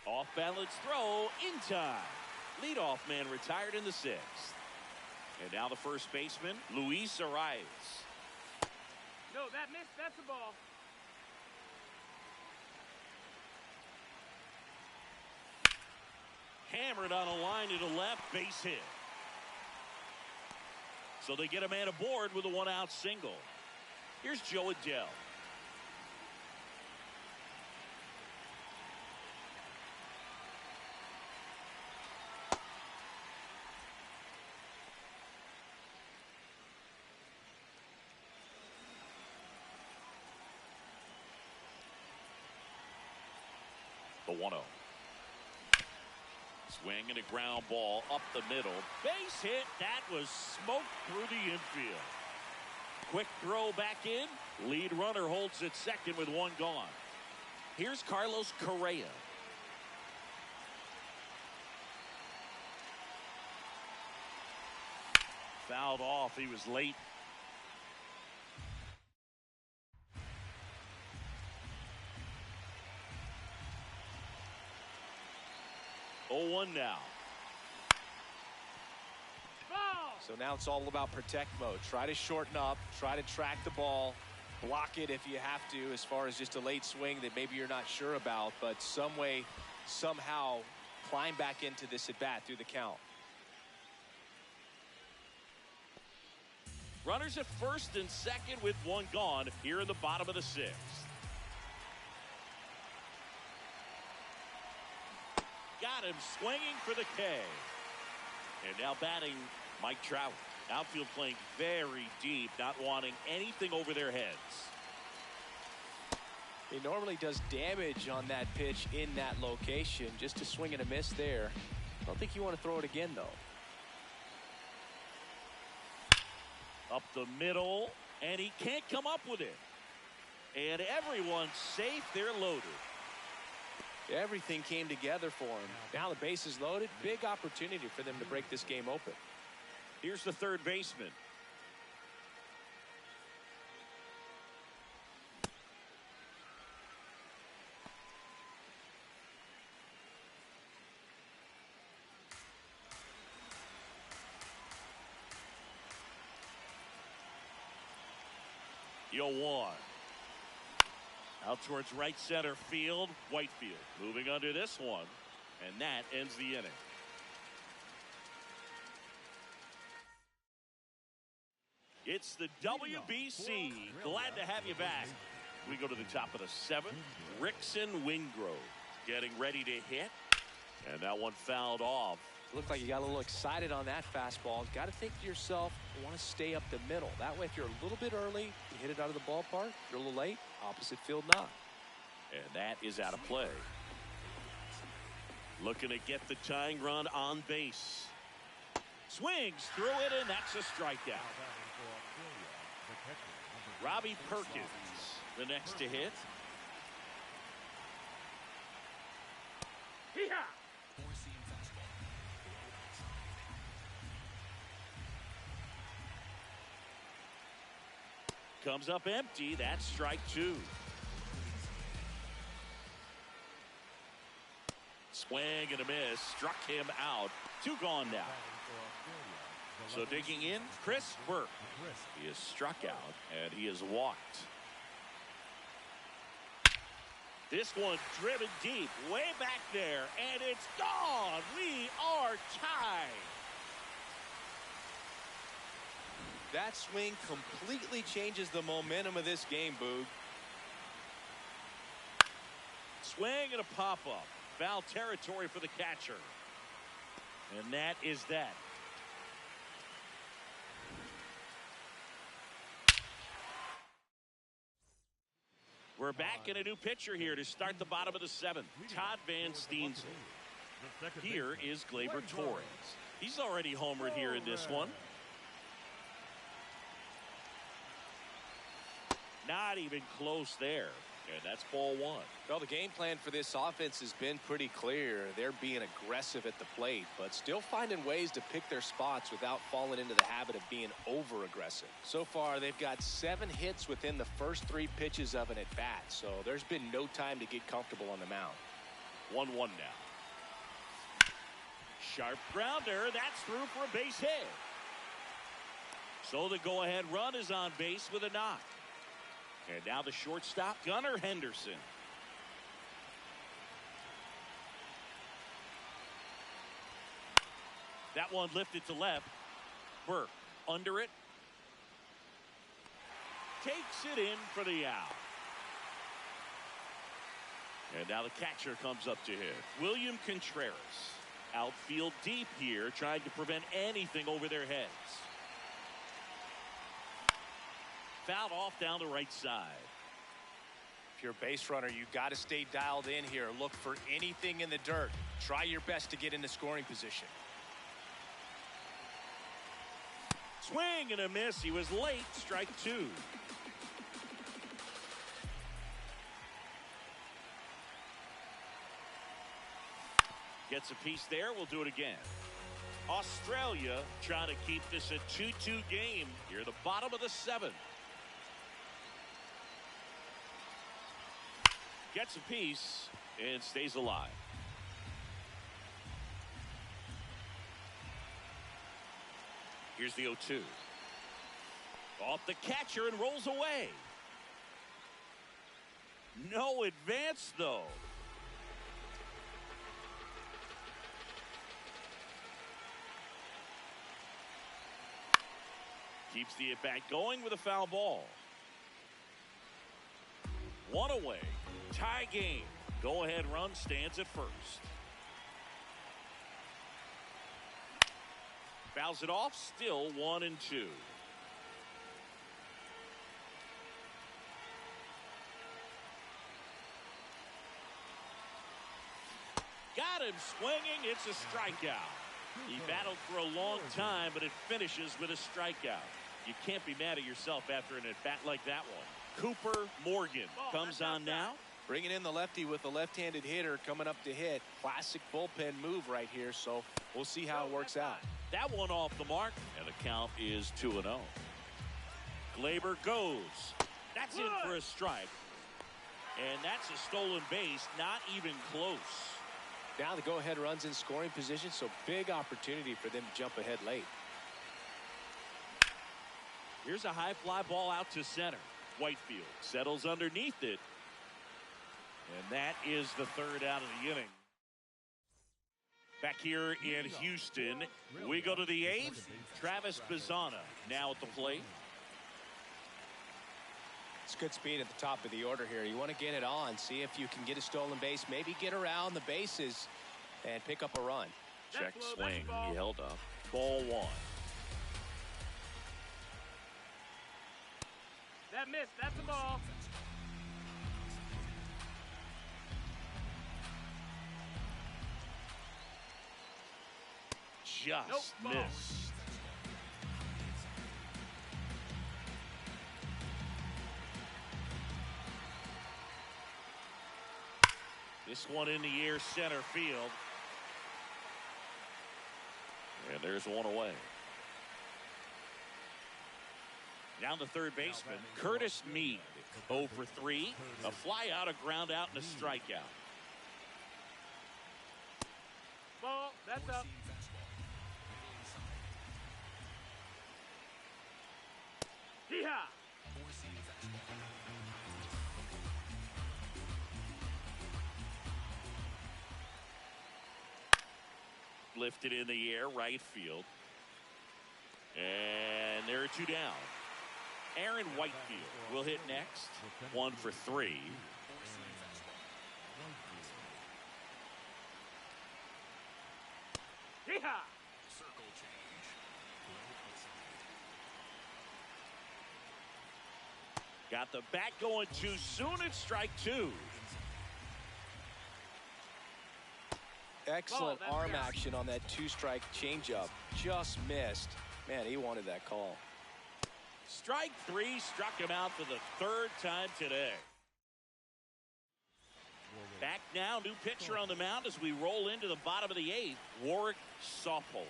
Off balance throw in time. Leadoff man retired in the 6th. And now the first baseman, Luis Arias. No, that missed. That's a ball. Hammered on a line to the left, base hit. So they get a man aboard with a 1-out single. Here's Joe Adele. The 1-0. Swing and a ground ball up the middle. Base hit. That was smoked through the infield. Quick throw back in. Lead runner holds at second with 1 gone. Here's Carlos Correa. Fouled off. He was late. 0-1 now. Ball. So now it's all about protect mode. Try to shorten up, try to track the ball, block it if you have to, as far as just a late swing that maybe you're not sure about, but some way, somehow climb back into this at bat through the count. Runners at first and second with one gone here in the bottom of the sixth. Got him swinging for the K. And now batting Mike Trout. Outfield playing very deep, not wanting anything over their heads. He normally does damage on that pitch in that location. Just a swing and a miss there. I don't think you want to throw it again, though. Up the middle, and he can't come up with it. And everyone's safe. They're loaded. Everything came together for him. Now the base is loaded. Big opportunity for them to break this game open. Here's the third baseman. Yo, one. Out towards right center field. Whitefield moving under this one. And that ends the inning. It's the WBC. Glad to have you back. We go to the top of the seventh. Rickson Wingrove getting ready to hit. And that one fouled off. Looked like you got a little excited on that fastball. Got to think to yourself, you want to stay up the middle. That way, if you're a little bit early, you hit it out of the ballpark. If you're a little late, opposite field knock. And that is out of play. Looking to get the tying run on base. Swings through it, and that's a strikeout. Robbie Perkins, the next to hit. Hee-haw! Comes up empty. That's strike two. Swing and a miss. Struck him out. Two gone now. So digging in, Chris Burke. He is struck out, and he is walked. This one driven deep, way back there, and it's gone. We are tied. That swing completely changes the momentum of this game, Boog. Swing and a pop-up. Foul territory for the catcher. And that is that. We're back in a new pitcher here to start the bottom of the seventh. Todd Van Steensel. Here is Gleyber Torres. He's already homered here in this one. Not even close there. And that's ball one. Well, the game plan for this offense has been pretty clear. They're being aggressive at the plate, but still finding ways to pick their spots without falling into the habit of being over-aggressive. So far, they've got 7 hits within the first 3 pitches of an at-bat, so there's been no time to get comfortable on the mound. 1-1 now. Sharp grounder. That's through for a base hit. So the go-ahead run is on base with a knock. And now the shortstop, Gunnar Henderson. That one lifted to left. Burke under it. Takes it in for the out. And now the catcher comes up to hit. William Contreras. Outfield deep here, trying to prevent anything over their heads. Fouled off down the right side. If you're a base runner, you got to stay dialed in here. Look for anything in the dirt. Try your best to get into scoring position. Swing and a miss. He was late. Strike two. Gets a piece there. We'll do it again. Australia trying to keep this a 2-2 game here at the bottom of the seventh. Gets a piece and stays alive. Here's the 0-2. Off the catcher and rolls away. No advance, though. Keeps the at-bat going with a foul ball. One away. Tie game. Go-ahead run stands at first. Fouls it off. Still 1-2. Got him swinging. It's a strikeout. He battled for a long time, but it finishes with a strikeout. You can't be mad at yourself after an at-bat like that one. Cooper Morgan comes on now. Bringing in the lefty with the left-handed hitter coming up to hit. Classic bullpen move right here, so we'll see how it works out. That one off the mark, and the count is 2-0. Glaber goes. That's in for a strike. And that's a stolen base, not even close. Now the go-ahead runs in scoring position, so big opportunity for them to jump ahead late. Here's a high fly ball out to center. Whitefield settles underneath it. And that is the third out of the inning. Back here in Houston, we go to the eighth. Travis Bazzana now at the plate. It's good speed at the top of the order here. You want to get it on, see if you can get a stolen base, maybe get around the bases and pick up a run. Check swing. He held up. Ball one. That missed. That's a ball. Just missed. This one in the air, center field. And there's one away. Down the third baseman, Curtis Mead. 0 for 3. A fly out, a ground out, and a strikeout. Ball. That's up. Yeehaw. Lifted in the air, right field. And there are two down. Aaron Whitefield will hit next. 1 for 3. Yeehaw. Got the bat going too soon. It's strike 2. Excellent arm action on that two-strike changeup. Just missed. Man, he wanted that call. Strike 3 struck him out for the third time today. Back now, new pitcher on the mound as we roll into the bottom of the 8th. Warwick Sawpole.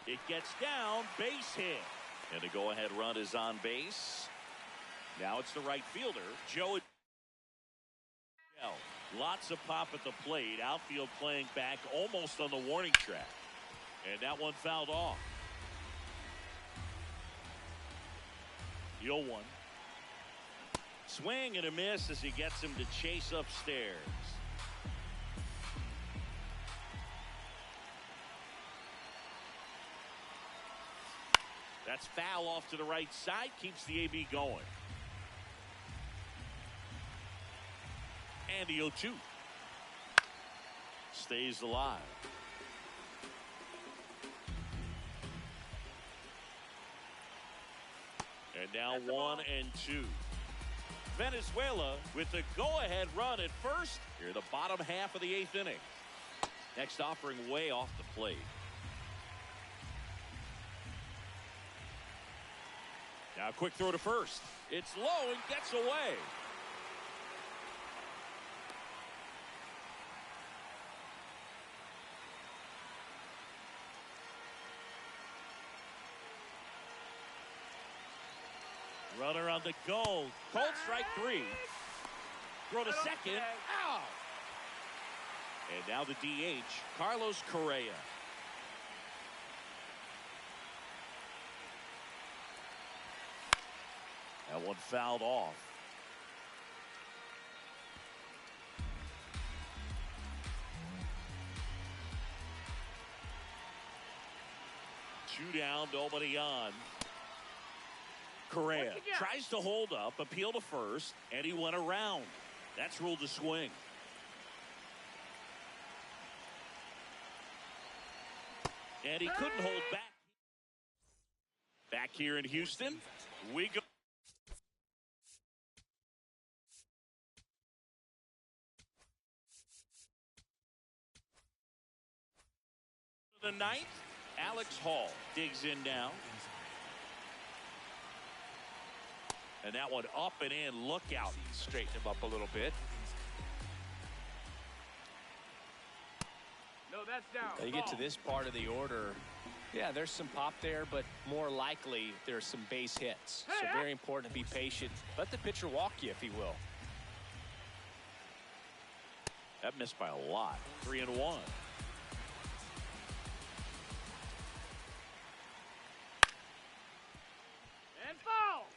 It gets down, base hit. And the go-ahead run is on base. Now it's the right fielder, Joe. Lots of pop at the plate. Outfield playing back almost on the warning track. And that one fouled off. The 0-1. Swing and a miss as he gets him to chase upstairs. That's foul off to the right side. Keeps the AB going. And the 0-2. Stays alive. And now 1 and 2. Venezuela with the go-ahead run at first. Here the bottom half of the 8th inning. Next offering way off the plate. Now quick throw to first. It's low and gets away. Runner on the go. Cold strike 3. Throw to second. Out. And now the DH, Carlos Correa. That one fouled off. Two down, nobody on. Correa tries to hold up, appeal to first, and he went around. That's ruled a swing. And he couldn't hold back. Back here in Houston, we go. The ninth, Alex Hall digs in now. And that one up and in. Look out. Straighten him up a little bit. No, that's down. Now you get to this part of the order. Yeah, there's some pop there, but more likely there's some base hits. So very important to be patient. Let the pitcher walk you, if he will. That missed by a lot. 3-1. And foul.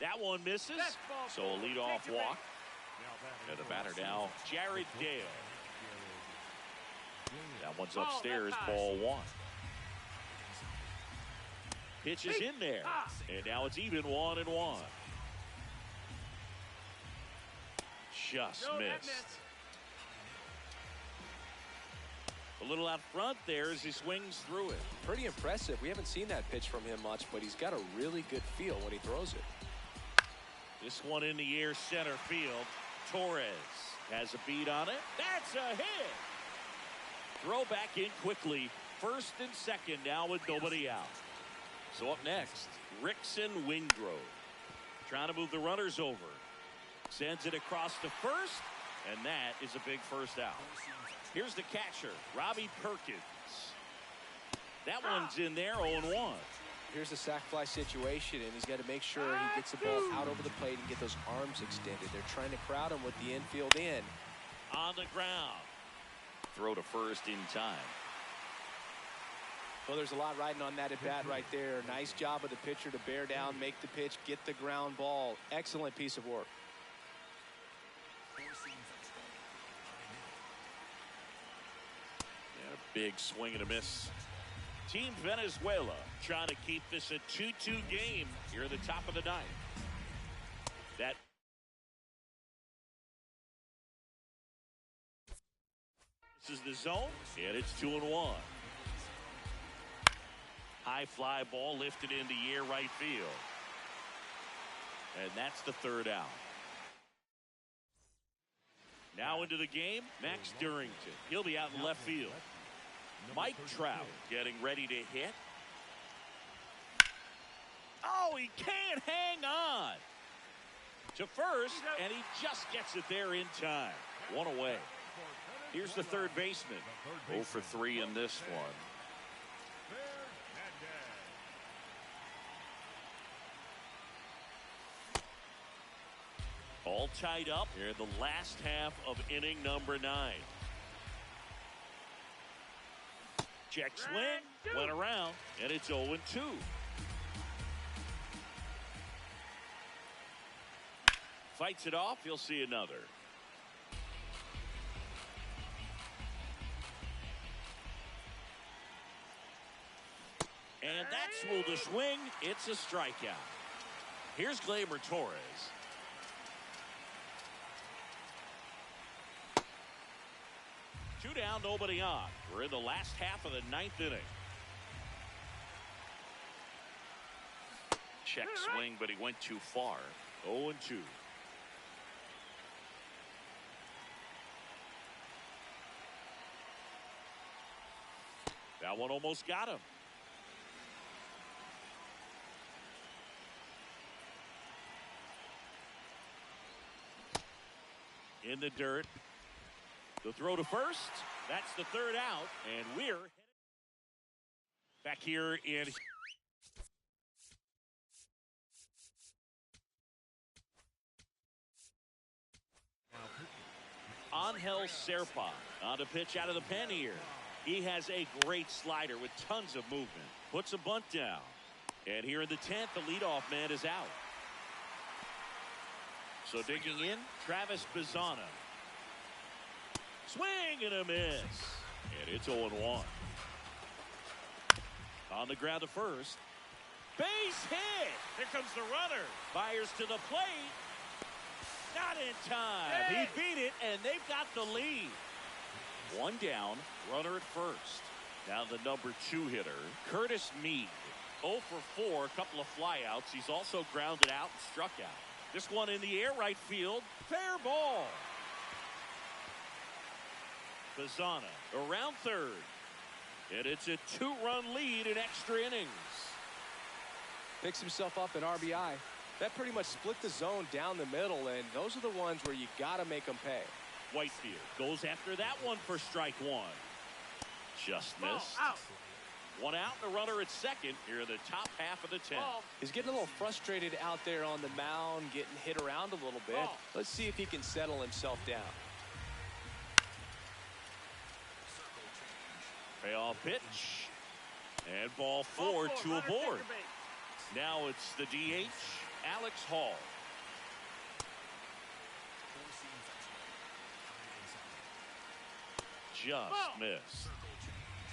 That one misses. So a leadoff walk. And the batter now, Jared Dale. That one's upstairs, ball one. Pitch is in there. And now it's even 1-1. Just missed. A little out front there as he swings through it. Pretty impressive. We haven't seen that pitch from him much, but he's got a really good feel when he throws it. This one in the air, center field. Torres has a beat on it. That's a hit. Throw back in quickly. First and second now with nobody out. So up next, Rickson Wingrove. Trying to move the runners over. Sends it across to first, and that is a big first out. Here's the catcher, Robbie Perkins. That one's in there, 0-1. Here's a sac fly situation, and he's got to make sure he gets the ball out over the plate and get those arms extended. They're trying to crowd him with the infield in. On the ground. Throw to first in time. Well, there's a lot riding on that at bat right there. Nice job of the pitcher to bear down, make the pitch, get the ground ball. Excellent piece of work. And a big swing and a miss. Team Venezuela trying to keep this a 2-2 game here at the top of the ninth. That this is the zone, and it's 2-1. High fly ball lifted in the air right field. And that's the third out. Now into the game, Max Durrington. He'll be out in left field. Mike Trout getting ready to hit. Oh, he can't hang on to first, and he just gets it there in time. One away. Here's the third baseman. 0 for 3 in this one. All tied up here in the last half of inning number 9. Check swing, went around, and it's 0-2. Fights it off, you'll see another. And that's ruled a swing. It's a strikeout. Here's Gleyber Torres. Two down, nobody on. We're in the last half of the 9th inning. Check swing, but he went too far. 0-2. That one almost got him. In the dirt. The throw to first. That's the third out. And we're back here in Angel Serpa on the pitch out of the pen here. He has a great slider with tons of movement. Puts a bunt down. And here in the 10th, the leadoff man is out. So digging in, Travis Bazzana. Swing and a miss. And it's 0-1. On the ground to first. Base hit. Here comes the runner. Fires to the plate. Not in time. He beat it, and they've got the lead. One down, runner at first. Now the number 2 hitter, Curtis Mead. 0 for 4, a couple of flyouts. He's also grounded out and struck out. This one in the air, right field. Fair ball. Bazzana around third. And it's a 2-run lead in extra innings. Picks himself up an RBI. That pretty much split the zone down the middle, and those are the ones where you got to make them pay. Whitefield goes after that one for strike 1. Just missed. Out. One out, the runner at second here in the top half of the 10th. He's getting a little frustrated out there on the mound, getting hit around a little bit. Let's see if he can settle himself down. Payoff pitch. And ball 4, 2 aboard. Now it's the DH, Alex Hall. Just missed.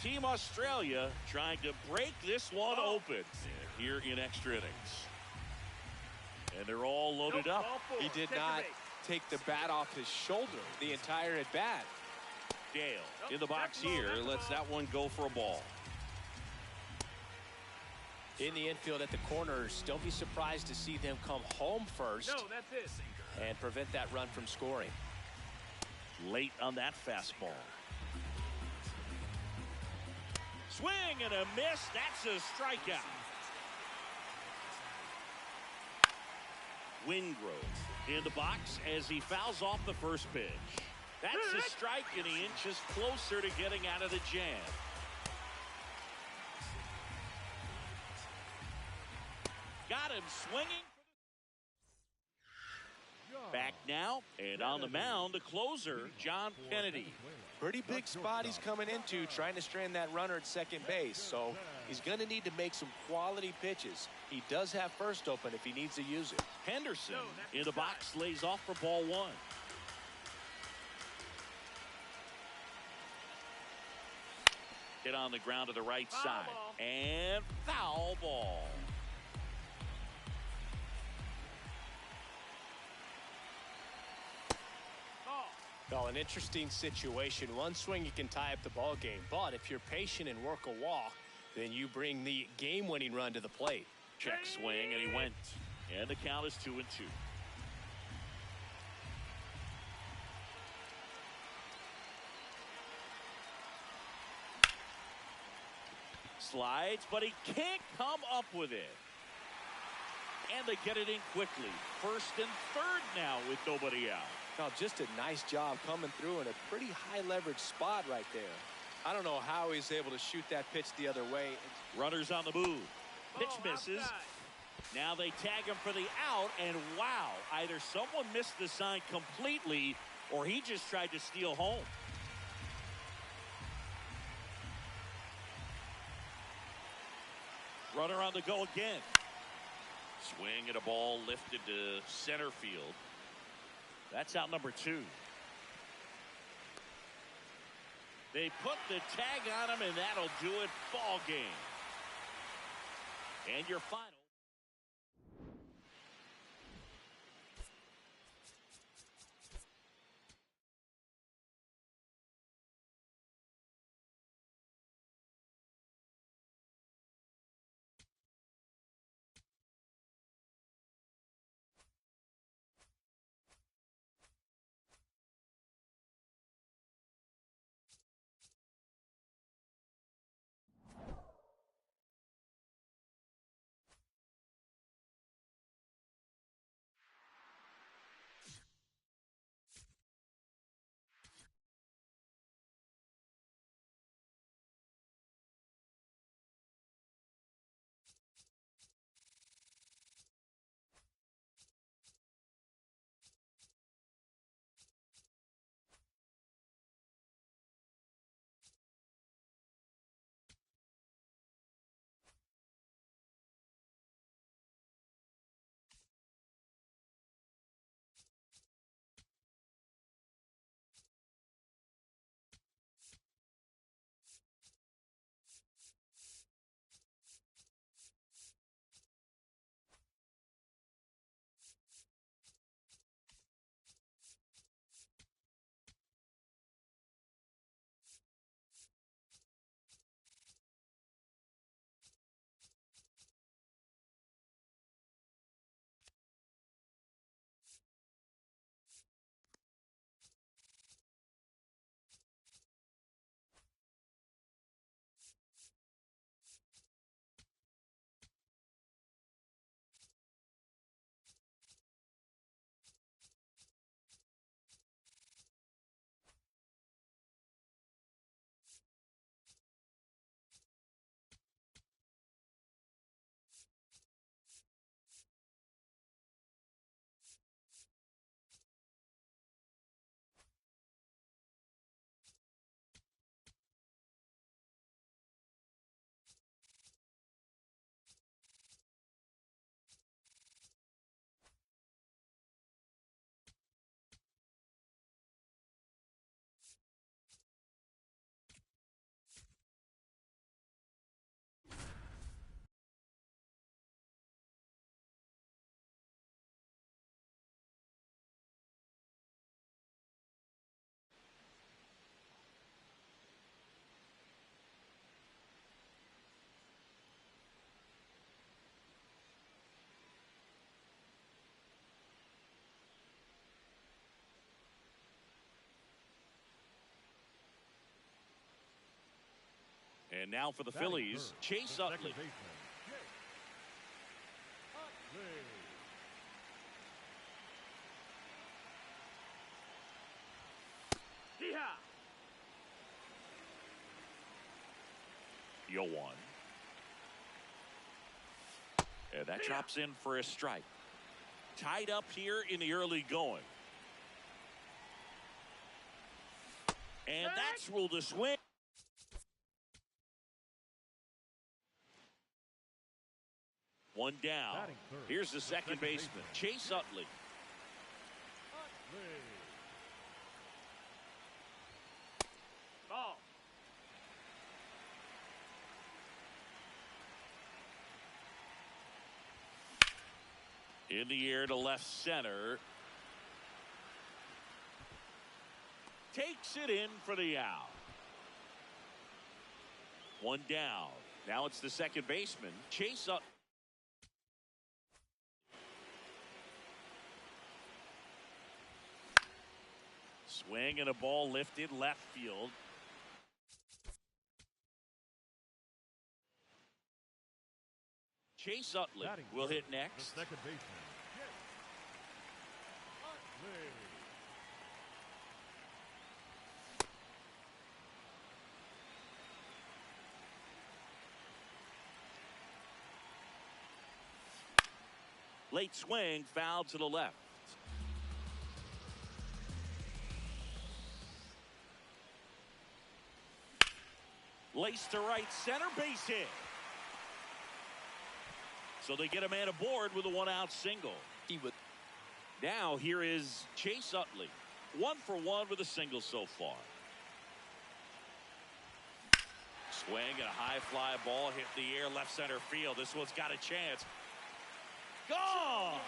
Team Australia trying to break this one open here in extra innings. And they're all loaded up. He did not take the bat off his shoulder the entire at bat. Dale in the box here lets that one go for a ball. In the infield at the corners, don't be surprised to see them come home first. No, that's it. And prevent that run from scoring. Late on that fastball. Swing and a miss. That's a strikeout. Wingrove in the box as he fouls off the first pitch. That's a strike, and he inches closer to getting out of the jam. Got him swinging. Back now, and on the mound, the closer, John Kennedy. Pretty big spot he's coming into, trying to strand that runner at second base. So he's going to need to make some quality pitches. He does have first open if he needs to use it. Henderson in the box lays off for ball 1. Hit on the ground to the right side. And foul ball. Well, an interesting situation. One swing you can tie up the ball game, but if you're patient and work a walk, then you bring the game-winning run to the plate. Check swing, and he went. And the count is 2-2. Slides, but he can't come up with it. And they get it in quickly. First and third now with nobody out. Now, just a nice job coming through in a pretty high leverage spot right there. I don't know how he's able to shoot that pitch the other way. Runners on the move. Pitch misses. Now they tag him for the out, and wow, either someone missed the sign completely or he just tried to steal home. Runner on the go again. Swing and a ball lifted to center field. That's out number 2. They put the tag on him, and that'll do it. Ball game. And your final. And now for the Batting Phillies, third, Chase the Utley. second baseman, Chase Utley. Yeehaw! Yo one. And that drops in for a strike. Tied up here in the early going. And that's ruled a swing. One down. Batting third, Here's the the second second baseman, baseman, Chase Utley. Utley. Ball. In the air to left center. Takes it in for the out. One down. Now it's the second baseman, Chase Utley. Swing and a ball lifted left field. Chase Utley Batting will third, hit the next. second baseman, Chase Utley. Late swing, foul to the left. Lace to right center, base hit. So they get a man aboard with a one-out single. Now here is Chase Utley. 1 for 1 with a single so far. Swing and a high fly ball hit the air left center field. This one's got a chance. Gone!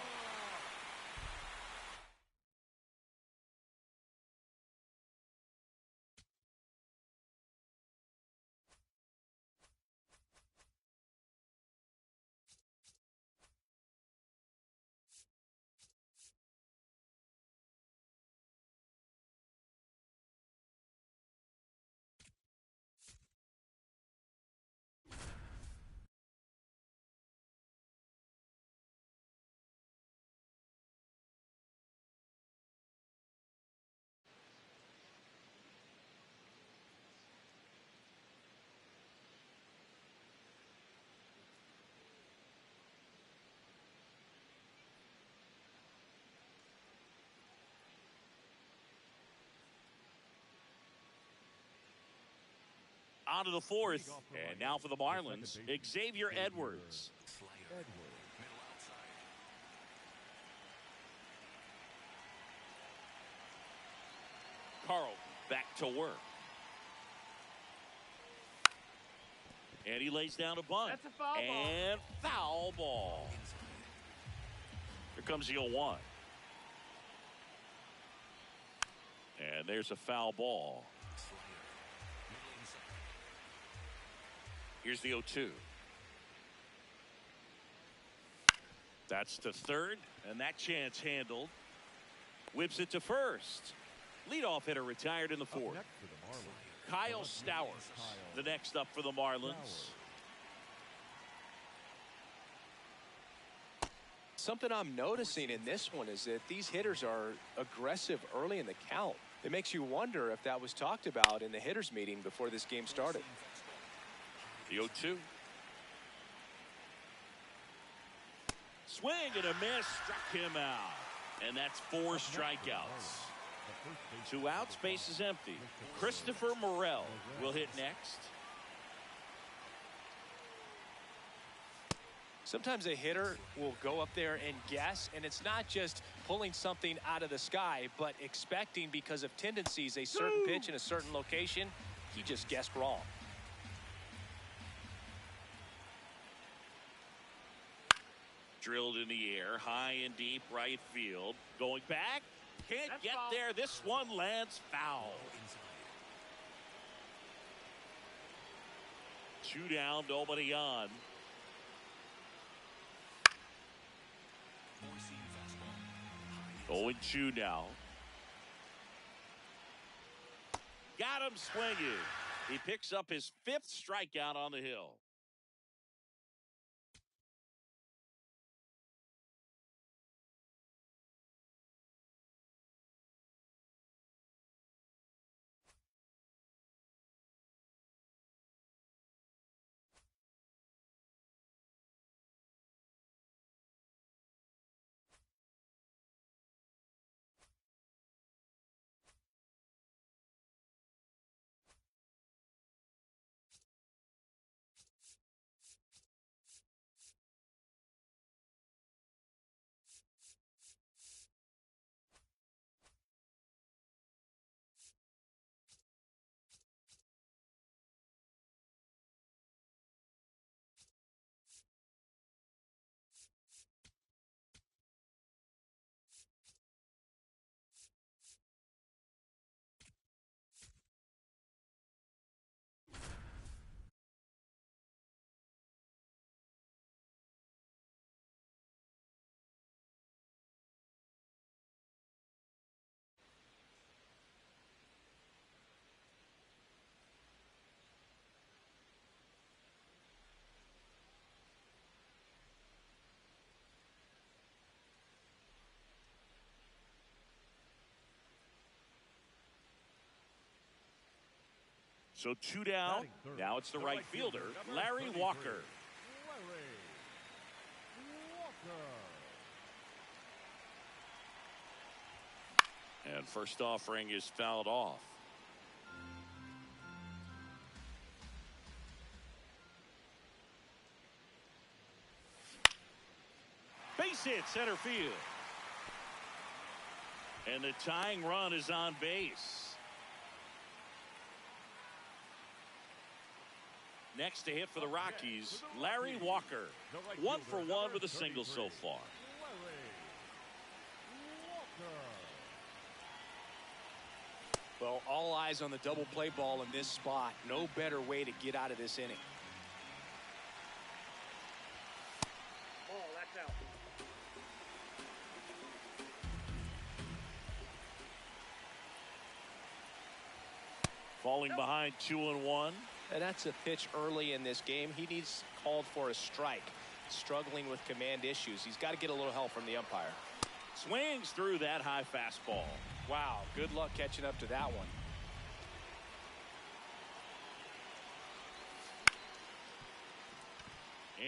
On to the fourth. And now for the Marlins, Xavier Edwards. Carl back to work. And he lays down a bunt. That's a foul ball. And foul ball. Here comes the 0-1. And there's a foul ball. Here's the 0-2. That's to third, and that chance handled. Whips it to first. Leadoff hitter retired in the fourth. Next for the Marlins, Kyle Stowers, the next up for the Marlins. Something I'm noticing in this one is that these hitters are aggressive early in the count. It makes you wonder if that was talked about in the hitters meeting before this game started. The 0-2. Swing and a miss, struck him out. And that's 4 strikeouts. 2 outs, base is empty. Christopher Morel will hit next. Sometimes a hitter will go up there and guess, and it's not just pulling something out of the sky, but expecting because of tendencies a certain pitch in a certain location. He just guessed wrong. Drilled in the air, high and deep right field. Going back, can't That's get foul. there. This one lands foul. 2 down, nobody on. Going 2 now. Got him swinging. He picks up his 5th strikeout on the hill. So 2 down. Batting third, Now it's the right fielder, Larry number Walker. 33, Larry Walker. And first offering is fouled off. Base hit center field. And the tying run is on base. Next to hit for the Rockies, Larry Walker. 1 for 1 with a single so far. Larry Walker. Well, all eyes on the double play ball in this spot. No better way to get out of this inning. Ball, that's out. Falling behind 2-1. And that's a pitch early in this game. He needs called for a strike. Struggling with command issues. He's got to get a little help from the umpire. Swings through that high fastball. Wow, good luck catching up to that one.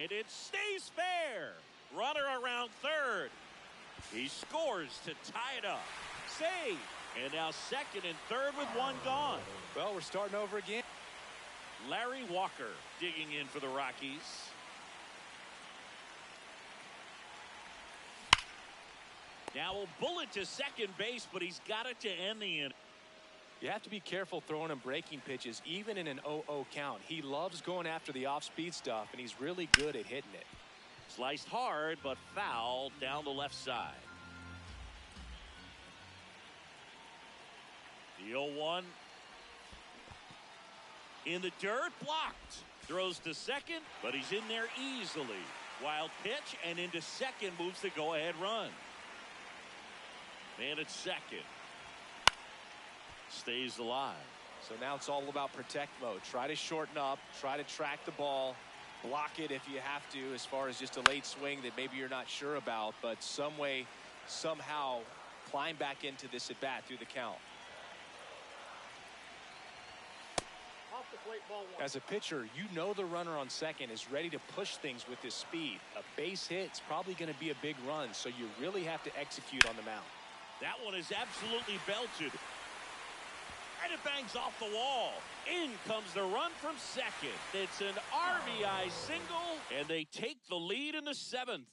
And it stays fair. Runner around third. He scores to tie it up. Save. And now second and third with 1 gone. Well, we're starting over again. Larry Walker digging in for the Rockies. Now a bullet to second base, but he's got it to end the inning. You have to be careful throwing him breaking pitches, even in an 0-0 count. He loves going after the off-speed stuff, and he's really good at hitting it. Sliced hard, but foul down the left side. The 0-1. In the dirt, blocked. Throws to second, but he's in there easily. Wild pitch, and into second moves the go-ahead run. Man at second. Stays alive. So now it's all about protect mode. Try to shorten up, try to track the ball, block it if you have to, as far as just a late swing that maybe you're not sure about, but some way, somehow climb back into this at bat through the count. Off the plate, ball 1. As a pitcher, you know the runner on second is ready to push things with his speed. A base hit's probably going to be a big run, so you really have to execute on the mound. That one is absolutely belted. And it bangs off the wall. In comes the run from second. It's an RBI single, and they take the lead in the 7th.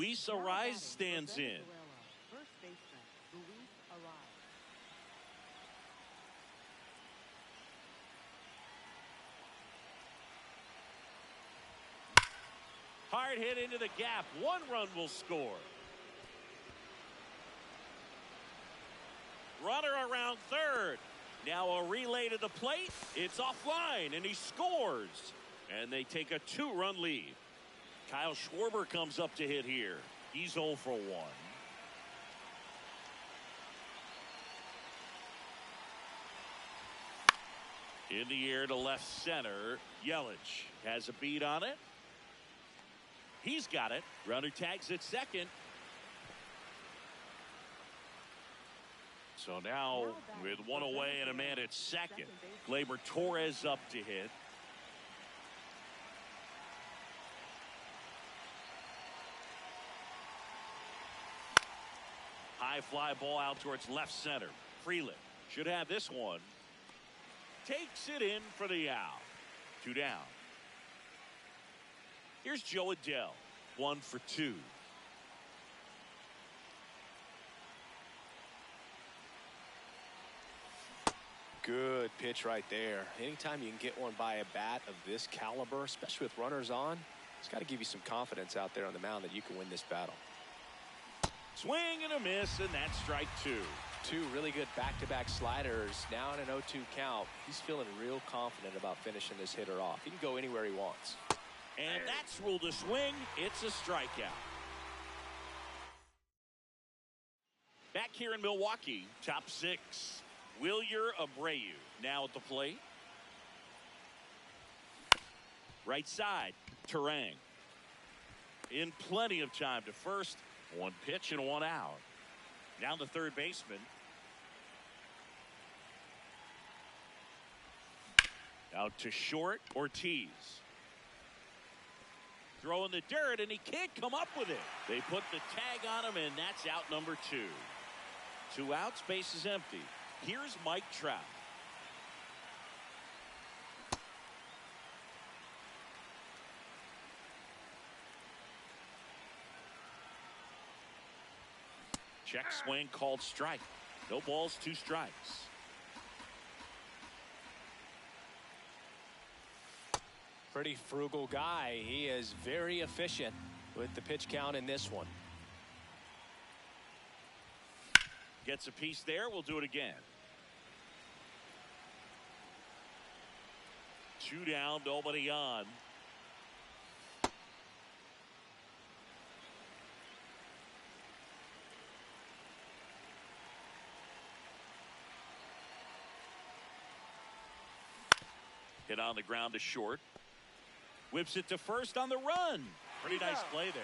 Luis Ariz stands in. First baseman, Luis Ariz. Hard hit into the gap. 1 run will score. Runner around third. Now a relay to the plate. It's offline, and he scores. And they take a 2-run lead. Kyle Schwarber comes up to hit here. He's 0 for 1. In the air to left center. Yelich has a beat on it. He's got it. Runner tags at second. So now with 1 away and a man at second, Gleyber Torres up to hit. High fly ball out towards left center. Freeland should have this one. Takes it in for the out. 2 down. Here's Joe Adell. 1 for 2. Good pitch right there. Anytime you can get one by a bat of this caliber, especially with runners on, it's got to give you some confidence out there on the mound that you can win this battle. Swing and a miss, and that's strike 2. 2 really good back-to-back sliders. Now in an 0-2 count. He's feeling real confident about finishing this hitter off. He can go anywhere he wants. And that's ruled a swing. It's a strikeout. Back here in Milwaukee, top 6. Wilyer Abreu now at the plate. Right side, Terang. In plenty of time to first. 1 pitch and 1 out. Down to third baseman. Out to short, Ortiz. Throwing the dirt, and he can't come up with it. They put the tag on him, and that's out number 2. 2 outs, base is empty. Here's Mike Trout. Check swing called strike. No balls, 2 strikes. Pretty frugal guy. He is very efficient with the pitch count in this one. Gets a piece there. We'll do it again. 2 down, nobody on. Hit on the ground to short. Whips it to first on the run. Pretty nice play there.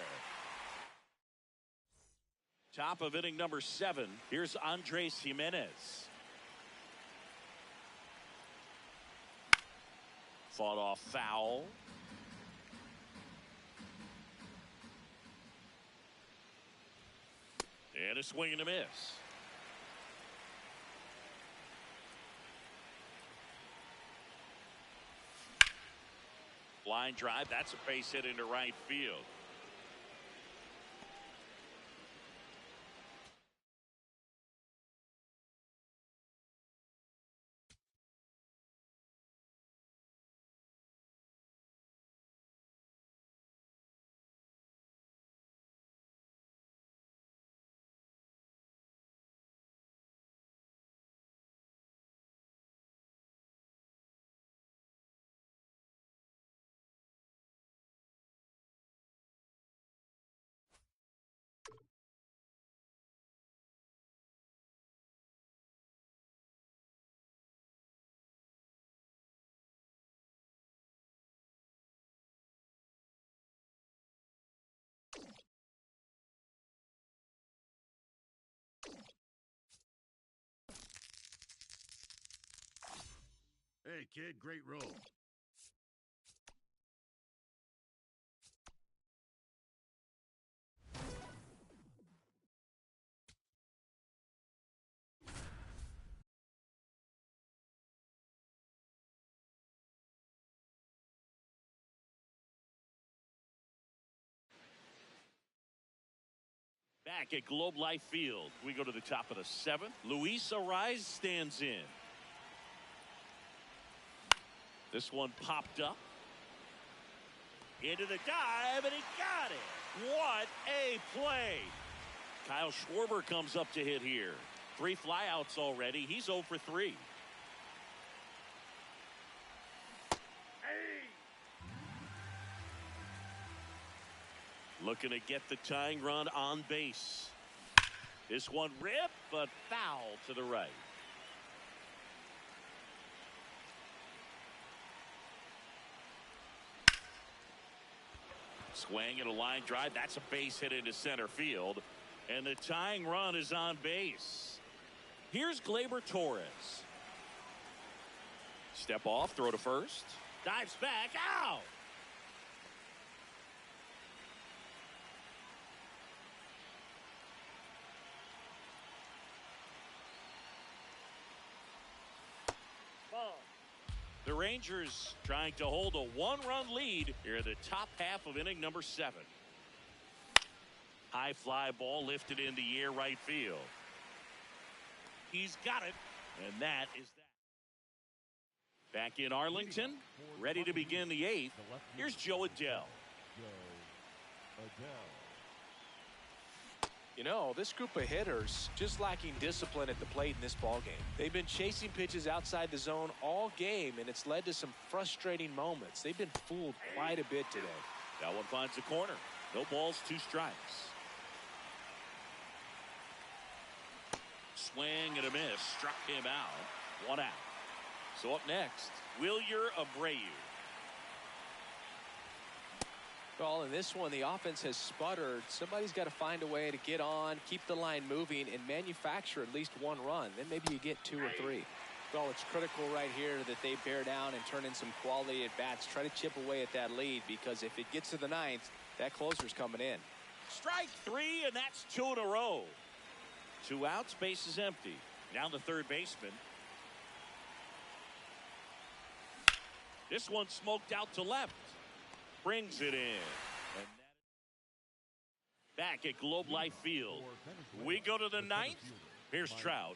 Top of inning number 7. Here's Andres Jimenez. Fought off foul. And a swing and a miss. Line drive. That's a base hit into right field. Hey, kid, great roll. Back at Globe Life Field, we go to the top of the 7th. Luis Ariz stands in. This one popped up. Into the dive, and he got it. What a play. Kyle Schwarber comes up to hit here. 3 flyouts already. He's 0 for 3. Looking to get the tying run on base. This one ripped, but foul to the right. Swing and a line drive. That's a base hit into center field. And the tying run is on base. Here's Gleyber Torres. Step off, throw to first. Dives back, out. The Rangers trying to hold a 1-run lead here in the top half of inning number 7. High fly ball lifted in the air right field. He's got it, and that is that. Back in Arlington, ready to begin the 8th. Here's Joe Adell. You know, this group of hitters just lacking discipline at the plate in this ballgame. They've been chasing pitches outside the zone all game, and it's led to some frustrating moments. They've been fooled quite a bit today. That one finds the corner. No balls, 2 strikes. Swing and a miss. Struck him out. 1 out. So up next, Wilyer Abreu. Well, in this one, the offense has sputtered. Somebody's got to find a way to get on, keep the line moving, and manufacture at least 1 run. Then maybe you get 2 or 3. Well, it's critical right here that they bear down and turn in some quality at bats. Try to chip away at that lead, because if it gets to the 9th, that closer's coming in. Strike 3, and that's 2 in a row. 2 outs, base is empty. Now the third baseman. This one smoked out to left. Brings it in. And back at Globe Life Field, we go to the 9th. Here's Trout.